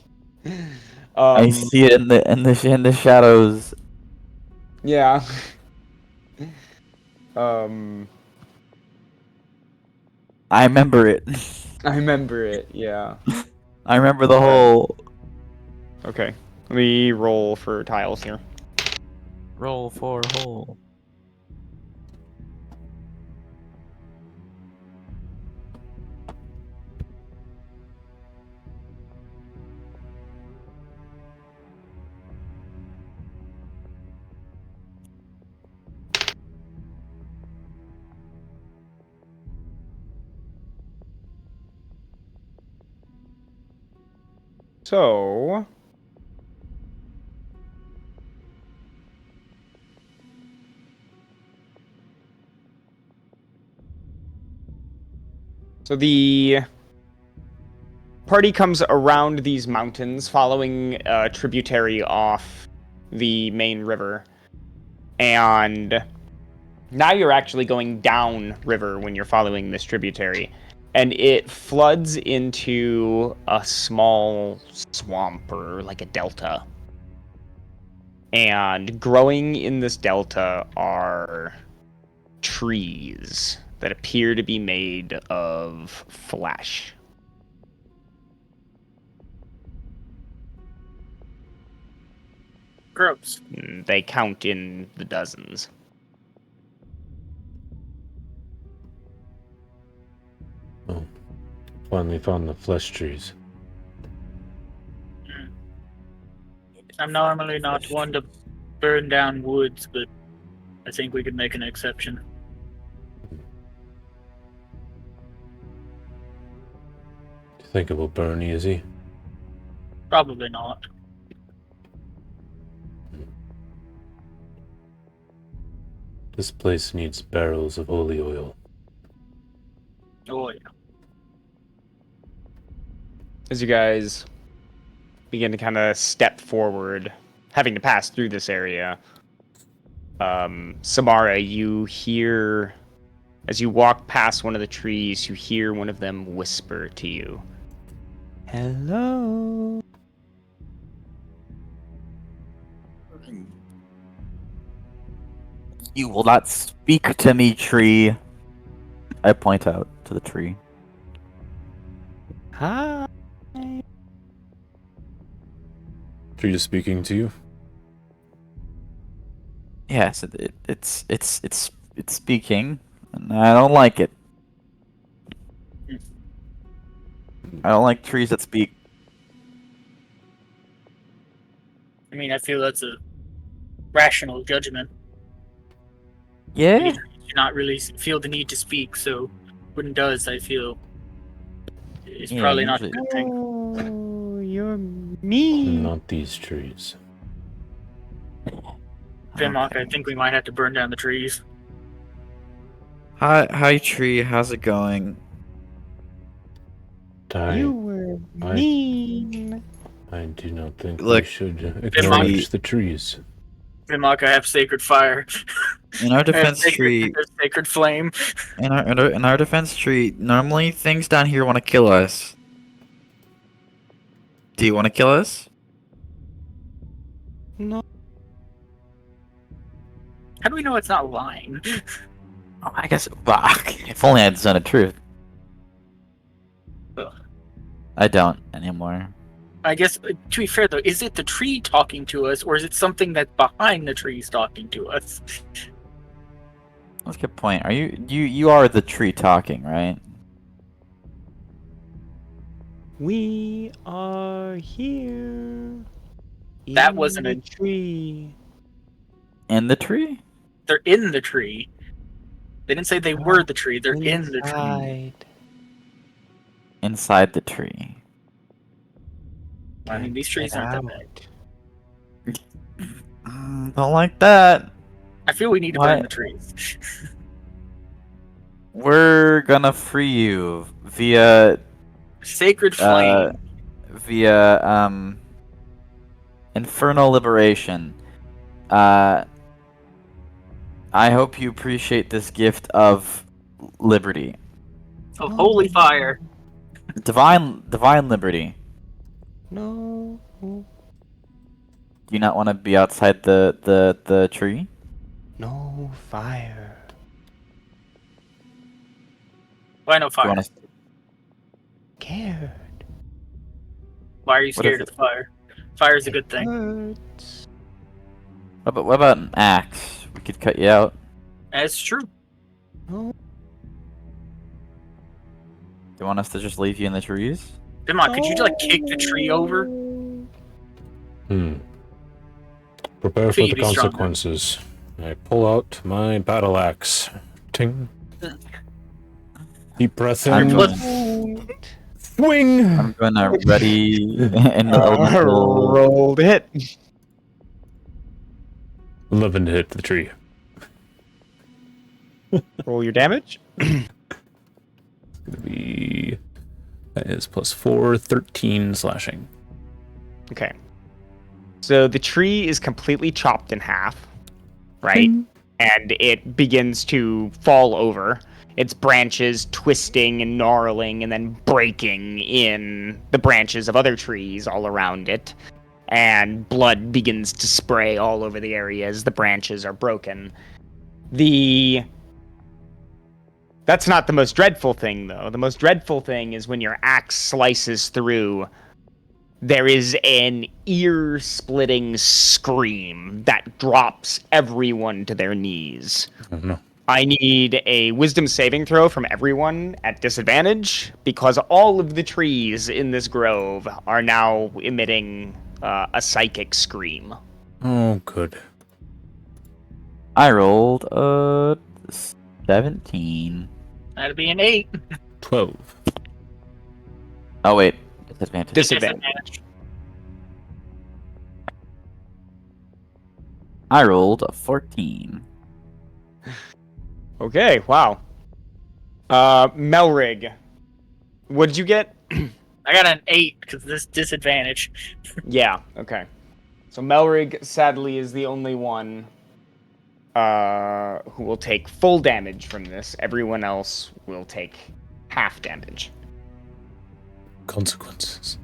I see it in the shadows. yeah. Um, I remember it. I remember it. Yeah. I remember the Okay. whole Okay. Let me roll for tiles here. roll for hole. So the party comes around these mountains, following a tributary off the main river, and now you're actually going down river when you're following this tributary, and it floods into a small swamp or like a delta. And growing in this delta are trees that appear to be made of flesh. Gross. They count in the dozens. Oh, finally found the flesh trees. I'm normally not one to burn down woods, but I think we could make an exception. Do you think it will burn easy? Probably not. This place needs barrels of holy oil. Oh yeah. As you guys begin to kind of step forward, having to pass through this area, Samara, you hear, as you walk past one of the trees, you hear one of them whisper to you, "Hello." You will not speak to me, tree. I point out to the tree. Hi. Tree is speaking to you? Yes, it's speaking, and I don't like it. I don't like trees that speak. I mean, I feel that's a rational judgment. Yeah. These trees do not really feel the need to speak, so when it does, I feel it's Yeah, probably not a usually- good thing. Oh, you're mean. Not these trees. Finlock, I think we might have to burn down the trees. Hi, tree. How's it going? You were mean. I do not think we Look, should tree- acknowledge the trees. Finlock, I have sacred fire. In our I have defense sacred, tree, sacred flame. in our defense tree, normally things down here want to kill us. Do you want to kill us? No. How do we know it's not lying? Oh, I guess. If only I had zone of truth. Ugh. I don't anymore. I guess, to be fair though, is it the tree talking to us, or is it something that's behind the trees talking to us? That's a good point. Are you are the tree talking, right? We are here. That in wasn't the a- tree. In the tree? They're in the tree. They didn't say they were the tree, they're in the tree. Inside. Inside the tree. I mean, these trees Get aren't that out. bad. Don't like that. I feel we need to What? burn the trees. We're gonna free you via Sacred flame. via Infernal Liberation. I hope you appreciate this gift of liberty. Of holy fire. Divine liberty. No. Do you not want to be outside the tree? No fire. Why no Do you fire? want to? Scared. Why are you What if scared of fire? Fire's a good thing. Hurts. What about an axe? We could cut you out. That's true. No. Do you want us to just leave you in the trees? Come on, could you like kick the tree over? Prepare for Feel the be stronger. consequences. I pull out my battle axe. Ting. Deep breath I'm in. gonna, Swing! I'm gonna ready in the elemental. Roll to hit. 11 to hit the tree. Roll your damage. Gonna be. That is plus 4, 13 slashing. Okay. So the tree is completely chopped in half, right? And it begins to fall over. Its branches twisting and gnarling and then breaking in the branches of other trees all around it. And blood begins to spray all over the area as the branches are broken. That's not the most dreadful thing, though. The most dreadful thing is when your axe slices through. There is an ear-splitting scream that drops everyone to their knees. Oh no. I need a wisdom saving throw from everyone at disadvantage, because all of the trees in this grove are now emitting a psychic scream. Oh, good. I rolled 17. That'd be an 8. 12. Oh wait, disadvantage. Disadvantage. I rolled a 14. Okay, wow. Melrig, what did you get? I got an 8 because this disadvantage. Yeah, okay. So Melrig, sadly, is the only one who will take full damage from this. Everyone else will take half damage. Consequences.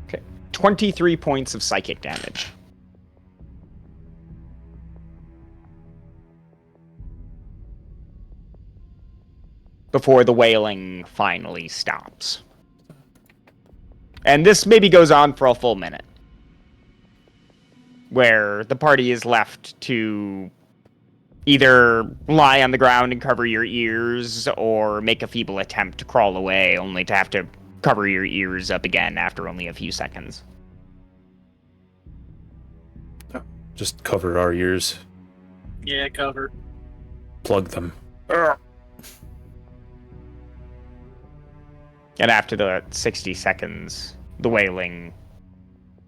Okay. 23 points of psychic damage. Before the wailing finally stops. And this maybe goes on for a full minute. Where the party is left to either lie on the ground and cover your ears, or make a feeble attempt to crawl away, only to have to cover your ears up again after only a few seconds. Just cover our ears. Yeah, cover. Plug them. And after the 60 seconds, the wailing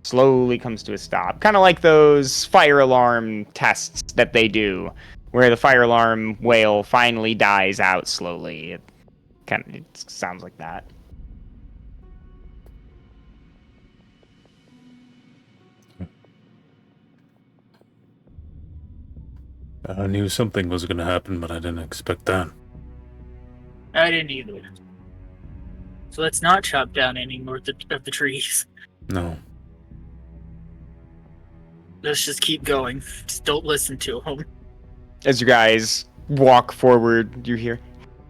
slowly comes to a stop. Kind of like those fire alarm tests that they do, where the fire alarm wail finally dies out slowly. It sounds like that. I knew something was going to happen, but I didn't expect that. I didn't either. So let's not chop down any more of the trees. No. Let's just keep going. Just don't listen to them. As you guys walk forward, you hear,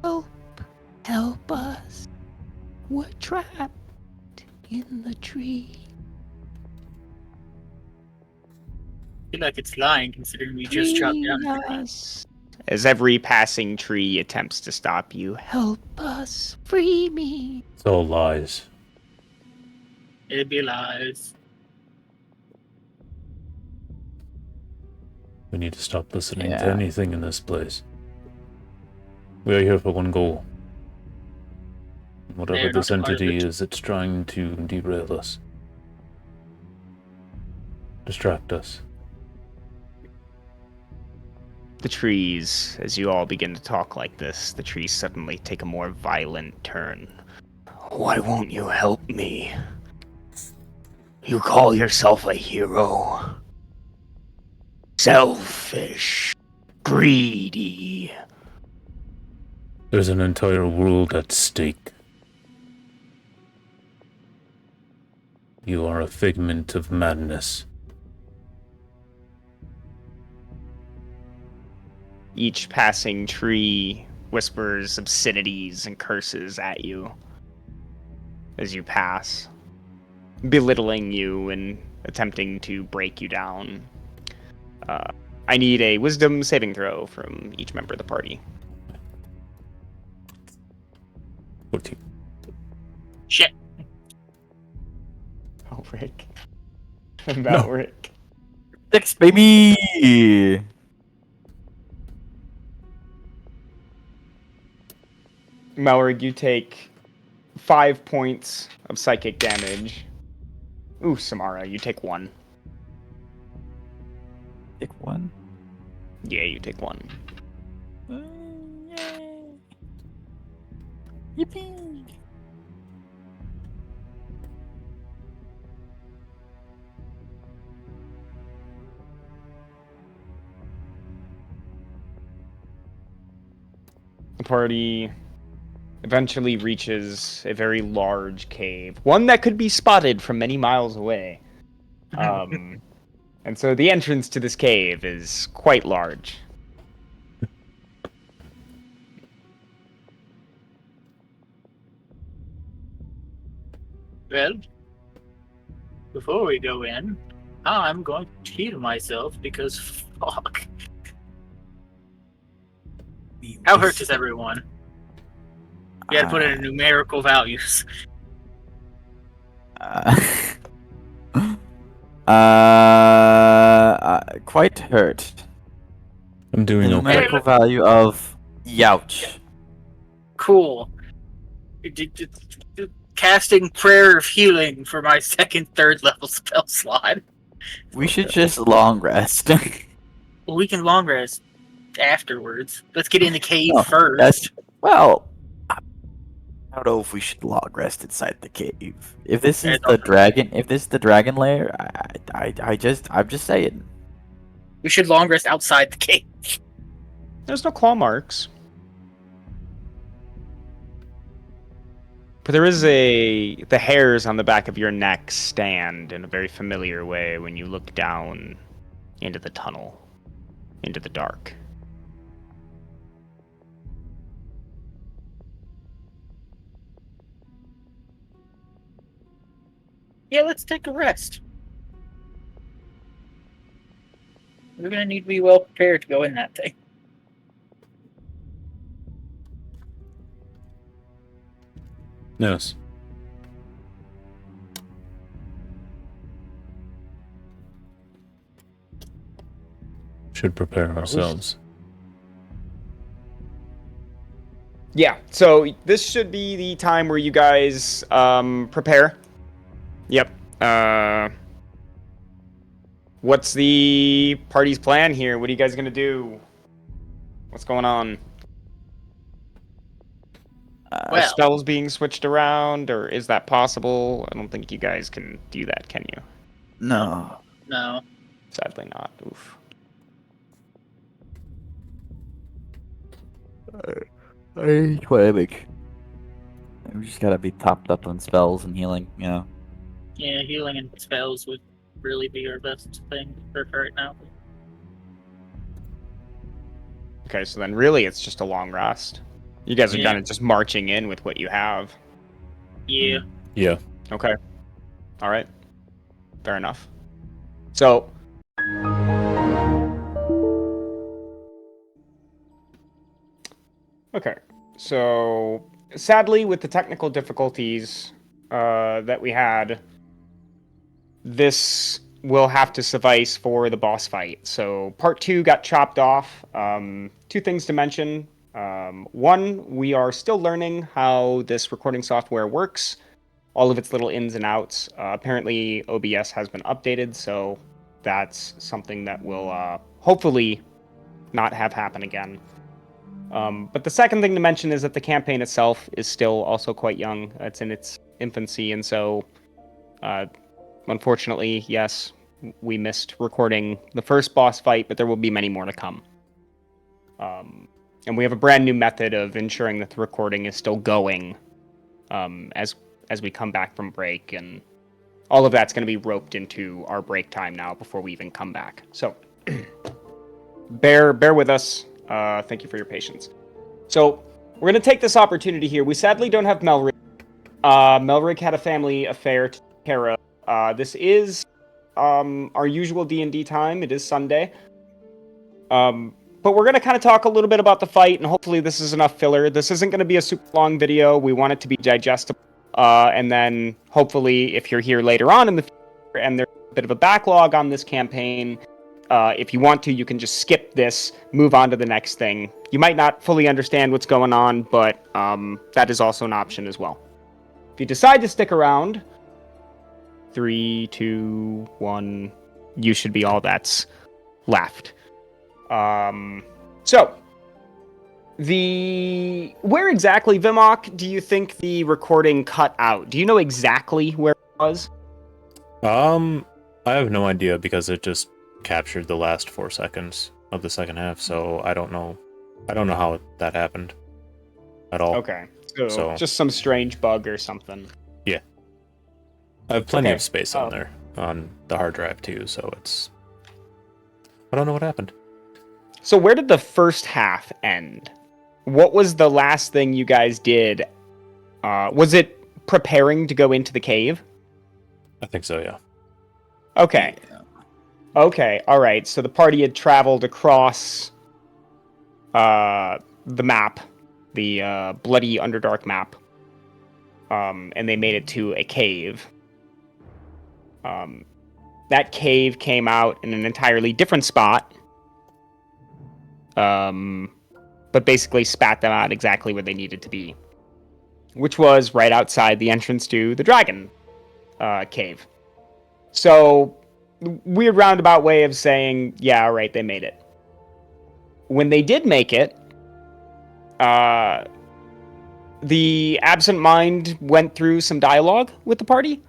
Help us. We're trapped in the tree. I feel like it's lying considering we just chopped down the tree. us. as every passing tree attempts to stop you. Help us. Free me. It's all lies. It'd be lies. We need to stop listening to Yeah. anything in this place. We are here for one goal. Whatever They're this not part of entity it. is, it's trying to derail us. distract us. The trees, as you all begin to talk like this, the trees suddenly take a more violent turn. Why won't you help me? You call yourself a hero. Selfish. Greedy. There's an entire world at stake. You are a figment of madness. Each passing tree whispers obscenities and curses at you as you pass, belittling you and attempting to break you down. I need a wisdom saving throw from each member of the party. 14. Shit. Oh, Rick. About Rick. 6, baby! Mallory, you take 5 points of psychic damage. Ooh, Samara, you take 1. Pick one. Yeah, you take 1. Yay! Yippee! The party eventually reaches a very large cave, one that could be spotted from many miles away. And so the entrance to this cave is quite large. Well, before we go in, I'm going to heal myself because fuck. How hurt is everyone? You had to put it in numerical values. Quite hurt. I'm doing The okay. numerical value of youch. Cool. Casting Prayer of Healing for my second, third level spell slot. We should just long rest. Well, we can long rest afterwards. Let's get in the cave No, first. That's well. I don't know if we should long rest inside the cave. If this is the dragon, if this is the dragon lair, I'm just saying. We should long rest outside the cave. There's no claw marks. But there is the hairs on the back of your neck stand in a very familiar way when you look down into the tunnel, into the dark. Yeah, let's take a rest. We're gonna need to be well prepared to go in that thing. Yes. Should prepare ourselves. Yeah, so this should be the time where you guys prepare. Yep. What's the party's plan here? What are you guys gonna do? What's going on? Are Well, spells being switched around, or is that possible? I don't think you guys can do that, can you? No. no. Sadly not. Oof. We just gotta be topped up on spells and healing, you know. Yeah, healing and spells would really be our best thing for right now. Okay, so then really it's just a long rest. You guys are Yeah. kind of just marching in with what you have. Yeah. Yeah. Okay. All right. Fair enough. So. Okay. So, sadly, with the technical difficulties that we had, this will have to suffice for the boss fight. So, part 2 got chopped off. 2 things to mention. One, we are still learning how this recording software works, all of its little ins and outs. Apparently, OBS has been updated, so that's something that will hopefully not have happen again. But the second thing to mention is that the campaign itself is still also quite young. It's in its infancy, and so unfortunately, yes, we missed recording the first boss fight, but there will be many more to come. And we have a brand new method of ensuring that the recording is still going as we come back from break, and all of that's going to be roped into our break time now before we even come back. So bear with us. Thank you for your patience. So we're going to take this opportunity here. We sadly don't have Melrick. Melrick had a family affair to take care of. This is our usual D&D time. It is Sunday. But we're going to kind of talk a little bit about the fight, and hopefully this is enough filler. This isn't going to be a super long video. We want it to be digestible. And then hopefully if you're here later on in the future and there's a bit of a backlog on this campaign, if you want to, you can just skip this, move on to the next thing. You might not fully understand what's going on, but that is also an option as well. If you decide to stick around, 3, 2, 1, you should be all that's left. So, where exactly, Vimok, do you think the recording cut out? Do you know exactly where it was? I have no idea because it just captured the last 4 seconds of the second half, so I don't know. I don't know how that happened at all. Okay, so just some strange bug or something. Yeah. I have plenty of space on there, on the hard drive too, so it's... I don't know what happened. So where did the first half end? What was the last thing you guys did? Was it preparing to go into the cave? I think so, yeah. Okay. Okay, alright. So the party had traveled across the map, the bloody Underdark map, and they made it to a cave. That cave came out in an entirely different spot, but basically spat them out exactly where they needed to be, which was right outside the entrance to the dragon cave. So, weird roundabout way of saying, yeah, alright, they made it. When they did make it, the absent mind went through some dialogue with the party.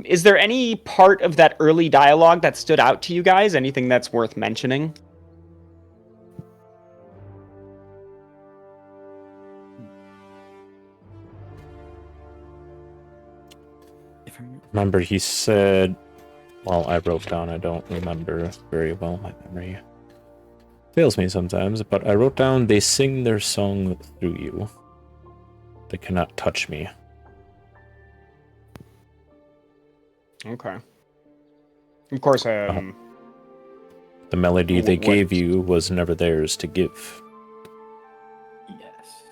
Is there any part of that early dialogue that stood out to you guys? Anything that's worth mentioning? Remember, he said... Well, I wrote down, I don't remember very well, my memory fails me sometimes, but I wrote down, they sing their song through you. They cannot touch me. Okay. Of course, the melody they gave you was never theirs to give. Yes.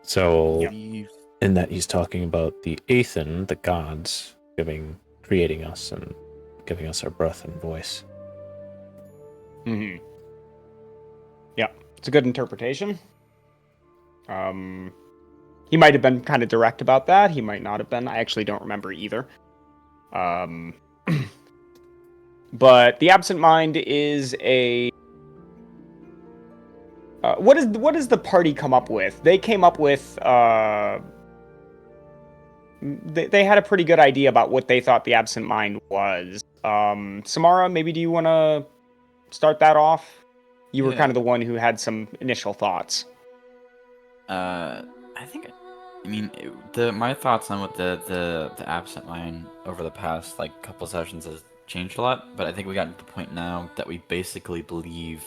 So, Yeah. in that he's talking about the Aethan, the gods, creating us and giving us our breath and voice. Mm-hmm. Yeah, it's a good interpretation. He might have been kind of direct about that. He might not have been. I actually don't remember either. But the absent mind is a... what does the party come up with? They came up with... They had a pretty good idea about what they thought the absent mind was. Samara, maybe do you want to start that off? You were kind of the one who had some initial thoughts. My thoughts on what the absent mind over the past couple sessions has changed a lot, but I think we got to the point now that we basically believe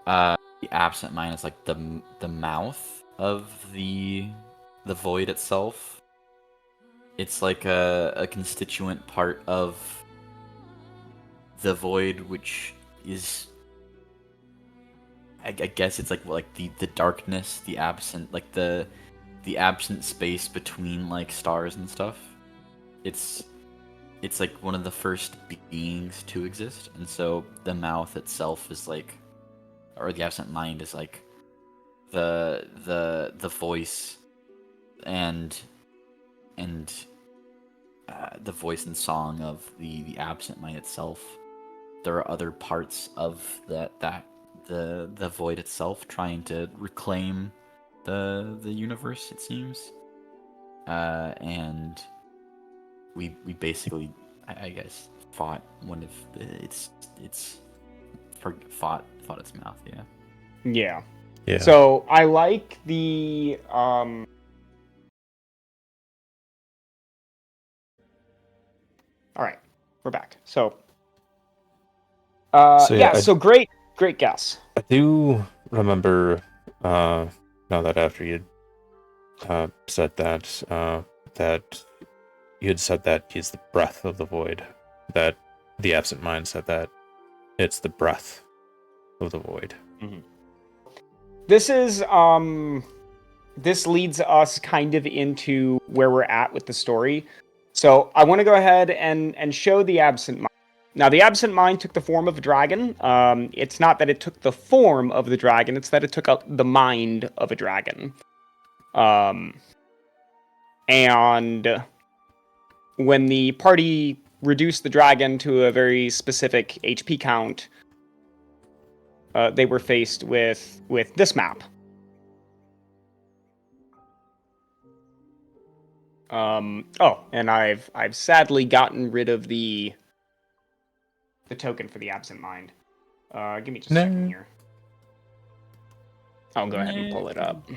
the absent mind is like the mouth of the void itself. It's like a constituent part of the void, which is, I guess it's like the darkness, the absent, the absent space between stars and stuff. It's like one of the first beings to exist, and so the mouth itself is or the absent mind is like, the voice, and the absent space between stars and stuff. It's like one of the first beings to exist, and so the mouth itself is like, or the absent mind is like, the voice, and the the voice and song of the absent mind itself. There are other parts of the void itself trying to reclaim the universe, it seems. And we basically, I guess, fought one of fought its mouth. Yeah. Yeah. Yeah. So I like the All right, we're back. So yeah, so great guess. I do remember now that after you'd said that that you had said that he's the breath of the void, that the absent mind said that it's the breath of the void. Mm-hmm. This is this leads us kind of into where we're at with the story. So I want to go ahead and show the absent mind. Now, the absent mind took the form of a dragon. It's not that it took the form of the dragon, it's that it took the mind of a dragon. And when the party reduced the dragon to a very specific HP count, they were faced with this map. And I've sadly gotten rid of the token for the absent mind. Give me just a second here. I'll go ahead and pull it up.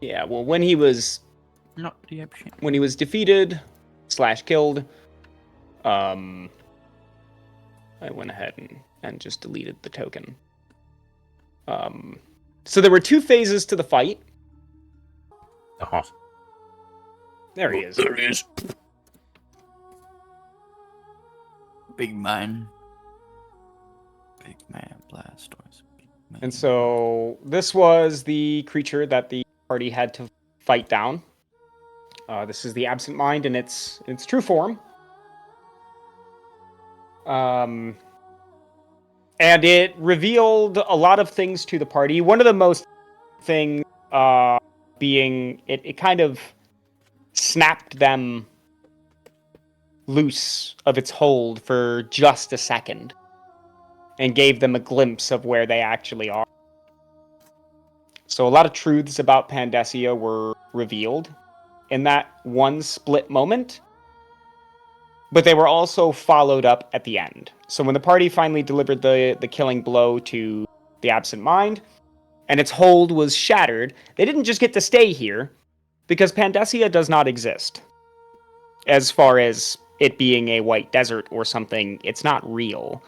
Yeah, well, when he was defeated / killed, I went ahead and just deleted the token. So there were 2 phases to the fight. Uh-huh. There he is. There he is. Big man. Big man, Blastoise. Big man. And so this was the creature that the party had to fight down. This is the absent mind in its true form. And it revealed a lot of things to the party. One of the most things being it kind of snapped them loose of its hold for just a second and gave them a glimpse of where they actually are. So a lot of truths about Pandessia were revealed in that one split moment, but they were also followed up at the end. So when the party finally delivered the killing blow to the absent mind and its hold was shattered, they didn't just get to stay here, because Pandessia does not exist. As far as it being a white desert or something, it's not real.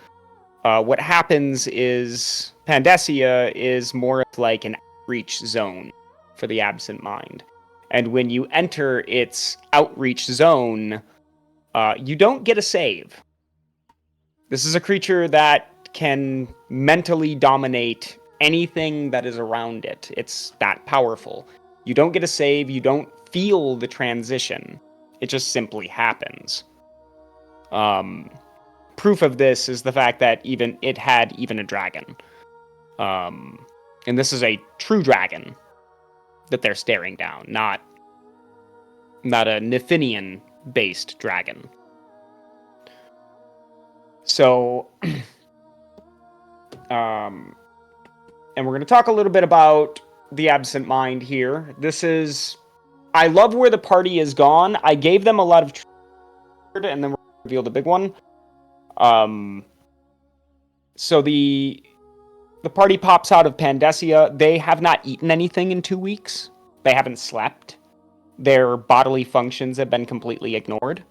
What happens is Pandessia is more like an outreach zone for the absent mind. And when you enter its outreach zone, you don't get a save. This is a creature that can mentally dominate anything that is around it. It's that powerful. You don't get a save, you don't feel the transition. It just simply happens. Proof of this is the fact that it had even a dragon. And this is a true dragon that they're staring down, not a Nifinian-based dragon. So, and we're going to talk a little bit about the absent mind here. I love where the party is gone. I gave them a lot of and then we'll reveal the big one. So the party pops out of Pandessia. They have not eaten anything in 2 weeks. They haven't slept. Their bodily functions have been completely ignored.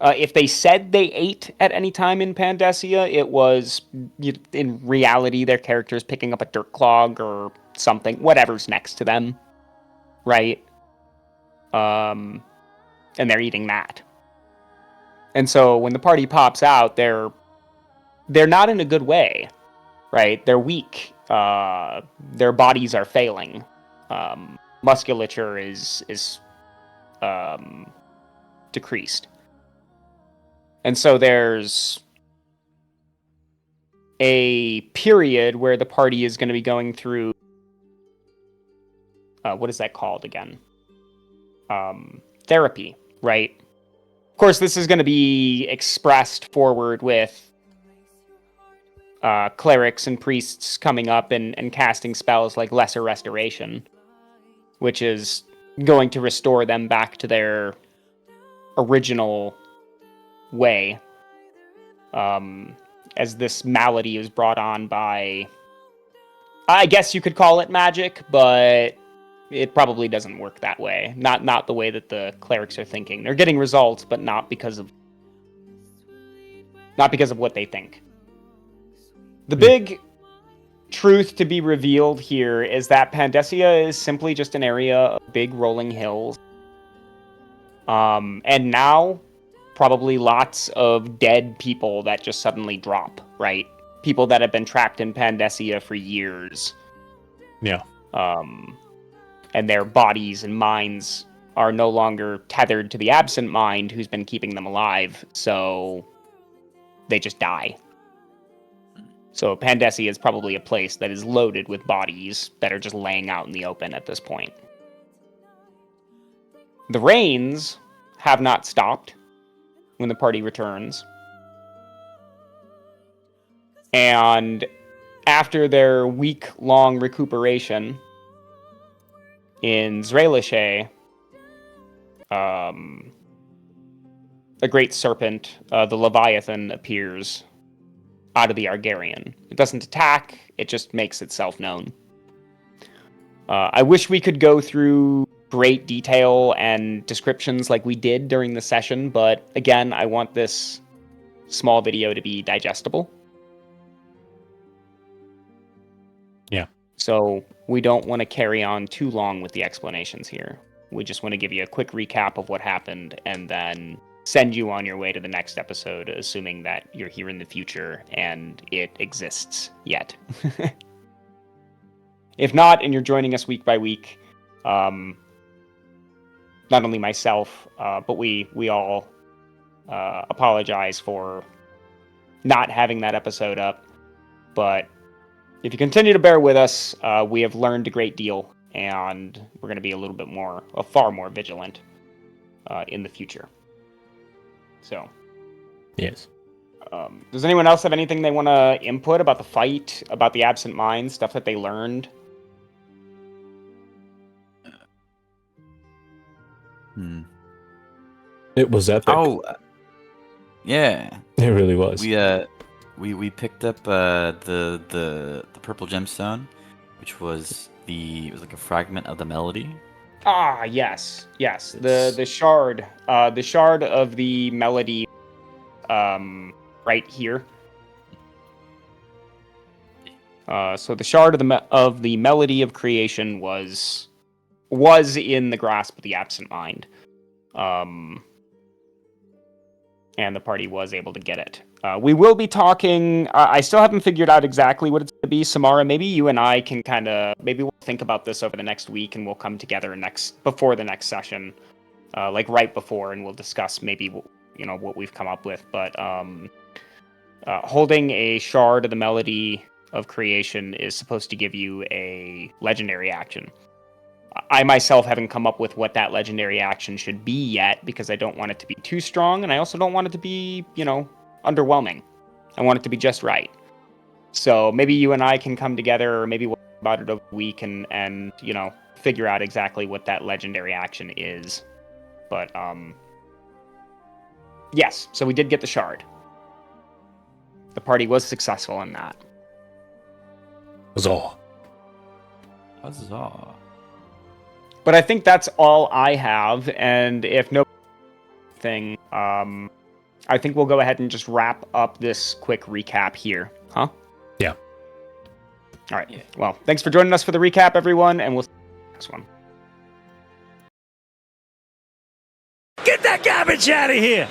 If they said they ate at any time in Pandessia, it was, in reality, their characters picking up a dirt clog or something, whatever's next to them, right? And they're eating that. And so when the party pops out, they're not in a good way, right? They're weak. Their bodies are failing. Musculature is decreased. And so there's a period where the party is going to be going through, what is that called again? Therapy, right? course, this is going to be expressed forward with clerics and priests coming up and casting spells like Lesser Restoration, which is going to restore them back to their original way, as this malady is brought on by, I guess you could call it magic, but it probably doesn't work that way. Not the way that the clerics are thinking. They're getting results, but not because of what they think. The big truth to be revealed here is that Pandessia is simply just an area of big rolling hills. And now, probably lots of dead people that just suddenly drop, right? People that have been trapped in Pandessia for years. Yeah. And their bodies and minds are no longer tethered to the absent mind who's been keeping them alive, so they just die. So Pandessia is probably a place that is loaded with bodies that are just laying out in the open at this point. The rains have not stopped when the party returns. And after their week-long recuperation in Zrelishe, a great serpent, the Leviathan, appears out of the Argarian. It doesn't attack, it just makes itself known. I wish we could go through great detail and descriptions like we did during the session, but again, I want this small video to be digestible. Yeah. So we don't want to carry on too long with the explanations here. We just want to give you a quick recap of what happened and then send you on your way to the next episode, assuming that you're here in the future and it exists yet. If not, and you're joining us week by week, not only myself, but we all apologize for not having that episode up. But if you continue to bear with us, we have learned a great deal, and we're going to be far more vigilant in the future. So, Yes. Does anyone else have anything they want to input about the fight, about the absent mind, stuff that they learned? It was epic. Oh, yeah. It really was. We picked up the purple gemstone, which was it was like a fragment of the melody. Ah, yes. The shard of the melody, right here. So the shard of the melody of creation was in the grasp of the absent mind, and the party was able to get it. We will be talking. I still haven't figured out exactly what it's going to be. Samara, maybe you and I can maybe we'll think about this over the next week, and we'll come together before the next session, like right before, and we'll discuss maybe what we've come up with. But holding a shard of the melody of creation is supposed to give you a legendary action. I myself haven't come up with what that legendary action should be yet, because I don't want it to be too strong, and I also don't want it to be, underwhelming. I want it to be just right. So maybe you and I can come together, or maybe we'll talk about it over the week and figure out exactly what that legendary action is. But, yes, so we did get the shard. The party was successful in that. Huzzah. Huzzah. But I think that's all I have, and if no thing, I think we'll go ahead and just wrap up this quick recap here, huh? Yeah. All right. Yeah. Well, thanks for joining us for the recap, everyone, and we'll see you in the next one. Get that garbage out of here!